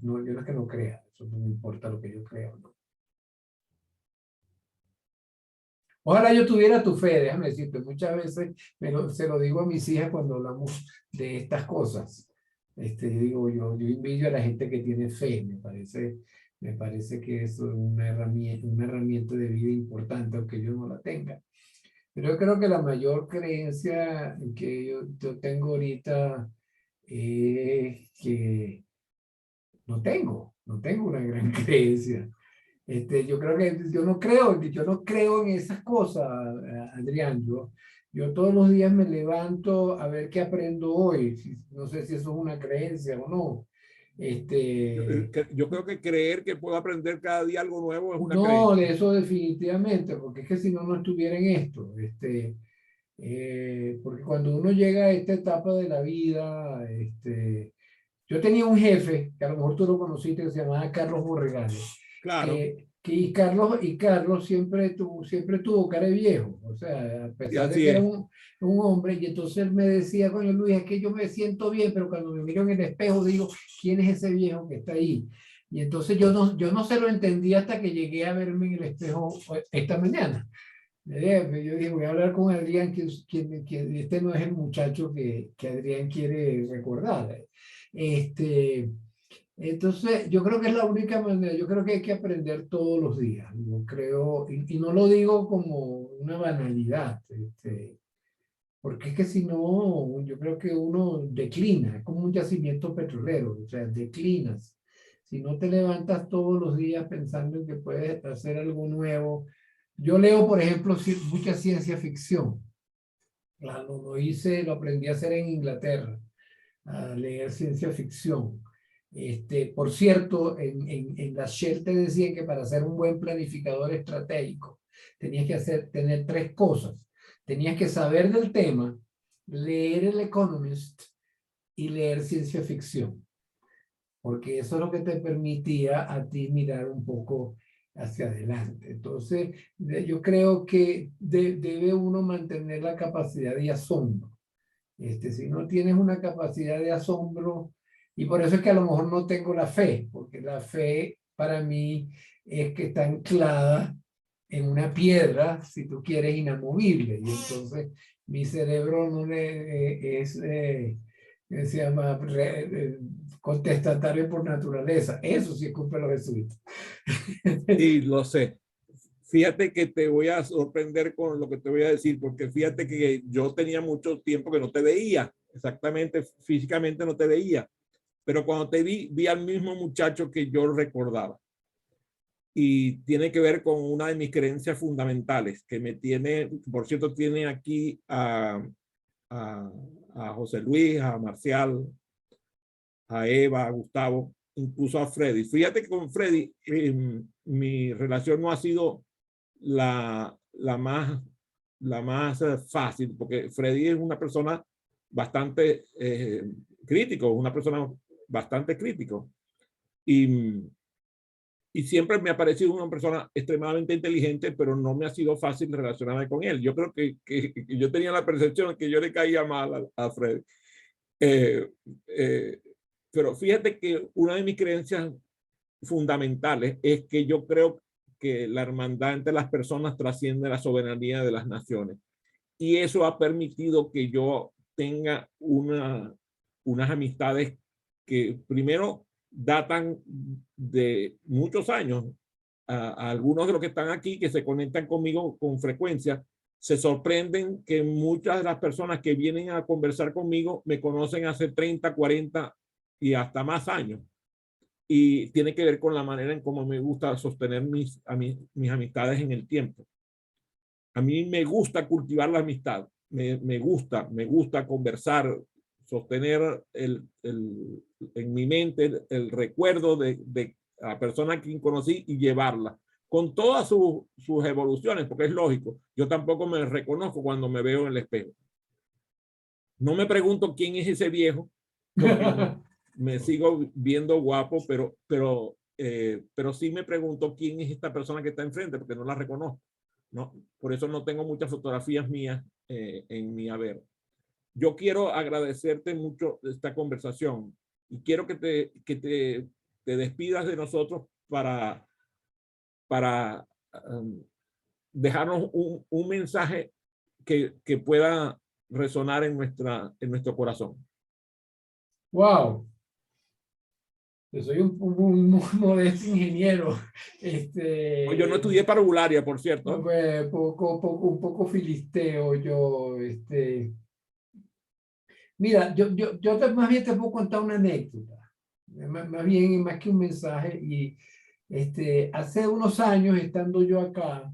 no, yo no es que no crea, eso no me importa lo que yo creo, ¿no? Ojalá yo tuviera tu fe, déjame decirte, muchas veces se lo digo a mis hijas cuando hablamos de estas cosas. Digo, yo envidio a la gente que tiene fe, me parece que eso es una herramienta de vida importante, aunque yo no la tenga. Pero yo creo que la mayor creencia que yo tengo ahorita es que no tengo una gran creencia. Yo creo que yo no creo en esas cosas, Adrián. Yo todos los días me levanto a ver qué aprendo hoy. No sé si eso es una creencia o no. Yo creo que creer que puedo aprender cada día algo nuevo es una no, creencia. de eso definitivamente, porque es que si no, no estuviera en esto. Porque cuando uno llega a esta etapa de la vida, yo tenía un jefe, que a lo mejor tú lo conociste, que se llamaba Carlos Borregales. Claro. Y Carlos siempre tuvo cara de viejo, o sea, a pesar de que era un hombre, y entonces él me decía, coño Luis, es que yo me siento bien, pero cuando me miro en el espejo digo, ¿quién es ese viejo que está ahí? Y entonces yo no se lo entendí hasta que llegué a verme en el espejo esta mañana. Yo dije, voy a hablar con Adrián, que este no es el muchacho que Adrián quiere recordar. Entonces, yo creo que es la única manera, yo creo que hay que aprender todos los días, yo creo, y no lo digo como una banalidad, porque es que si no, yo creo que uno declina, es como un yacimiento petrolero, o sea, declinas. Si no te levantas todos los días pensando en que puedes hacer algo nuevo. Yo leo, por ejemplo, mucha ciencia ficción. Lo aprendí a hacer en Inglaterra, a leer ciencia ficción. Por cierto, en la Shell te decían que para ser un buen planificador estratégico tenías que tener tres cosas. Tenías que saber del tema, leer El Economist y leer ciencia ficción. Porque eso es lo que te permitía a ti mirar un poco hacia adelante. Entonces, yo creo que debe uno mantener la capacidad de asombro. Si no tienes una capacidad de asombro, y por eso es que a lo mejor no tengo la fe, porque la fe para mí es que está anclada en una piedra, si tú quieres, inamovible. Y entonces mi cerebro no se llama contestatario por naturaleza. Eso sí es culpa de los jesuitas. Sí, lo sé. Fíjate que te voy a sorprender con lo que te voy a decir, porque fíjate que yo tenía mucho tiempo que no te veía, exactamente, físicamente no te veía, pero cuando te vi al mismo muchacho que yo recordaba. Y tiene que ver con una de mis creencias fundamentales, que me tiene, por cierto, tiene aquí a José Luis, a Marcial, a Eva, a Gustavo, incluso a Freddy. Fíjate que con Freddy mi relación no ha sido la más fácil, porque Freddy es una persona bastante crítico, una persona bastante crítico. Y siempre me ha parecido una persona extremadamente inteligente, pero no me ha sido fácil relacionarme con él. Yo creo que yo tenía la percepción de que yo le caía mal a Freddy. Pero fíjate que una de mis creencias fundamentales es que yo creo que la hermandad entre las personas trasciende la soberanía de las naciones. Y eso ha permitido que yo tenga unas amistades que primero datan de muchos años. A algunos de los que están aquí, que se conectan conmigo con frecuencia, se sorprenden que muchas de las personas que vienen a conversar conmigo me conocen hace 30, 40 y hasta más años. Y tiene que ver con la manera en cómo me gusta sostener mis amistades en el tiempo. A mí me gusta cultivar la amistad, me gusta conversar, sostener en mi mente el recuerdo de la persona a quien conocí y llevarla con todas sus evoluciones, porque es lógico. Yo tampoco me reconozco cuando me veo en el espejo. No me pregunto quién es ese viejo, porque me sigo viendo guapo, pero sí me pregunto quién es esta persona que está enfrente, porque no la reconozco. ¿No? Por eso no tengo muchas fotografías mías en mi haber. Yo quiero agradecerte mucho esta conversación y quiero que te despidas de nosotros para dejarnos un mensaje que pueda resonar en nuestro corazón. Wow. Yo soy un modesto ingeniero. Yo no estudié parvularia, por cierto. Un poco filisteo yo. Mira, más bien te puedo contar una anécdota. Más bien, más que un mensaje. Y hace unos años, estando yo acá,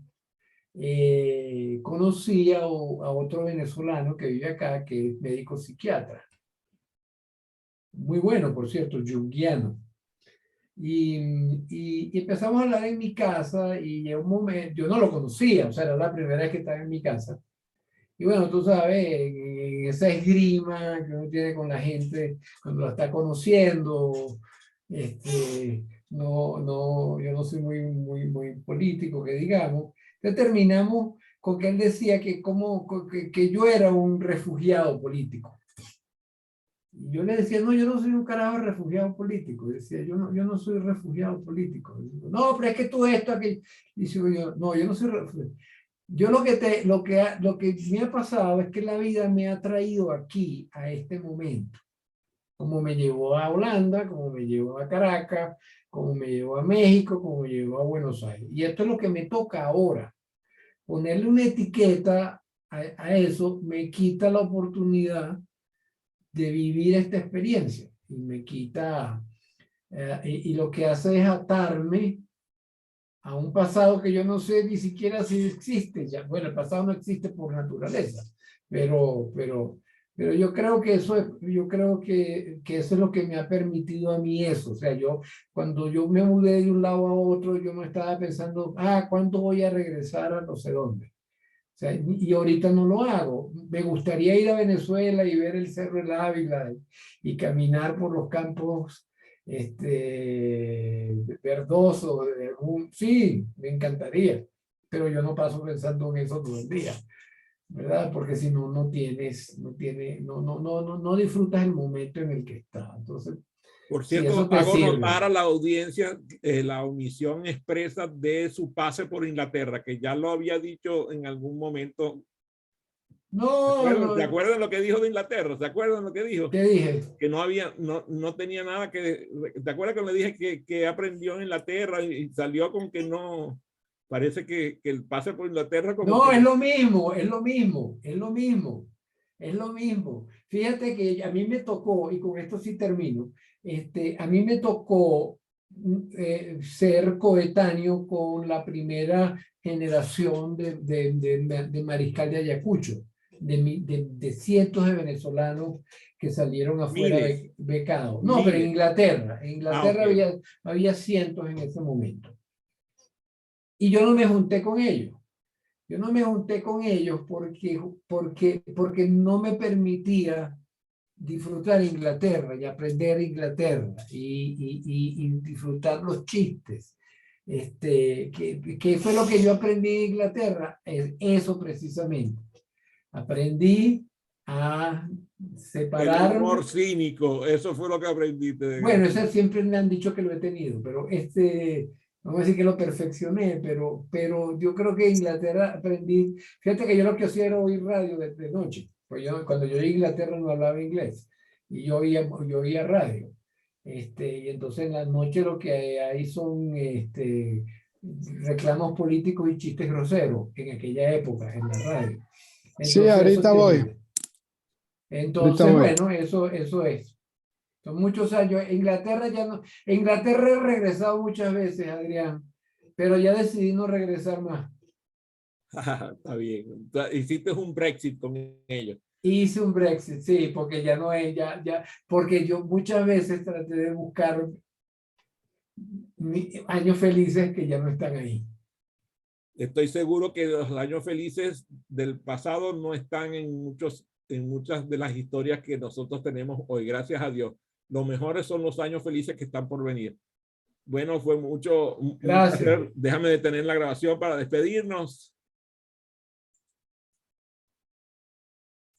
conocí a otro venezolano que vive acá, que es médico psiquiatra. Muy bueno, por cierto, junguiano. Y empezamos a hablar en mi casa y llegó un momento, yo no lo conocía, o sea, era la primera vez que estaba en mi casa. Y bueno, tú sabes, en esa esgrima que uno tiene con la gente cuando la está conociendo, yo no soy muy político, que digamos. Entonces terminamos con que él decía que yo era un refugiado político. Y yo le decía, no, yo no soy un carajo de refugiado político. Y decía, yo no soy refugiado político. Digo, no, pero es que tú esto, aquí. Y digo yo, no, yo no soy refugiado. Yo lo que me ha pasado es que la vida me ha traído aquí, a este momento. Como me llevó a Holanda, como me llevó a Caracas, como me llevó a México, como me llevó a Buenos Aires. Y esto es lo que me toca ahora. Ponerle una etiqueta a eso me quita la oportunidad de vivir esta experiencia y me quita, y lo que hace es atarme a un pasado que yo no sé ni siquiera si existe. Ya, bueno, el pasado no existe por naturaleza, pero yo creo que eso es, que eso es lo que me ha permitido a mí eso. O sea, cuando yo me mudé de un lado a otro, yo no estaba pensando, ¿cuándo voy a regresar a no sé dónde? O sea, y ahorita no lo hago. Me gustaría ir a Venezuela y ver el Cerro del Ávila y caminar por los campos verdosos. Sí, me encantaría, pero yo no paso pensando en eso todo el día. ¿verdad? Porque si no, no disfrutas el momento en el que estás. Entonces, por si cierto, eso te hago sirve. notar a la audiencia la omisión expresa de su pase por Inglaterra, que ya lo había dicho en algún momento. No, ¿Se acuerdan lo que dijo de Inglaterra? ¿Se acuerdan lo que dijo? ¿qué dije? Que no tenía nada que... ¿Te acuerdas que le dije que aprendió en Inglaterra y salió con que no... Parece que el pase por Inglaterra como No, que... es lo mismo, es lo mismo, es lo mismo, es lo mismo. Fíjate que a mí me tocó, y con esto sí termino, a mí me tocó ser coetáneo con la primera generación de mariscal de Ayacucho, de cientos de venezolanos que salieron afuera Miles. becados. No, pero en Miles. Inglaterra Okay. había cientos en ese momento. Y yo no me junté con ellos. Yo no me junté con ellos porque no me permitía disfrutar Inglaterra y aprender Inglaterra y disfrutar los chistes. ¿Qué fue lo que yo aprendí de Inglaterra? Eso precisamente. Aprendí a El separar. humor cínico, eso fue lo que aprendiste. Bueno, eso siempre me han dicho que lo he tenido, pero no voy a decir que lo perfeccioné, pero yo creo que en Inglaterra aprendí. Fíjate que yo lo que hacía era oír radio de noche. Pues cuando yo llegué a Inglaterra no hablaba inglés y yo oía radio. Y entonces en la noche lo que hay son reclamos políticos y chistes groseros en aquella época en la radio. Entonces, Sí, ahorita voy. Entonces, bueno, eso es. Son muchos años. Inglaterra ya no. Inglaterra he regresado muchas veces, Adrián, pero ya decidí no regresar más. Está bien. Hiciste un Brexit con ellos. Hice un Brexit, sí, porque ya no es, porque yo muchas veces traté de buscar años felices que ya no están ahí. Estoy seguro que los años felices del pasado no están en muchas de las historias que nosotros tenemos hoy, gracias a Dios. Los mejores son los años felices que están por venir. Bueno, fue mucho. Gracias. Déjame detener la grabación para despedirnos.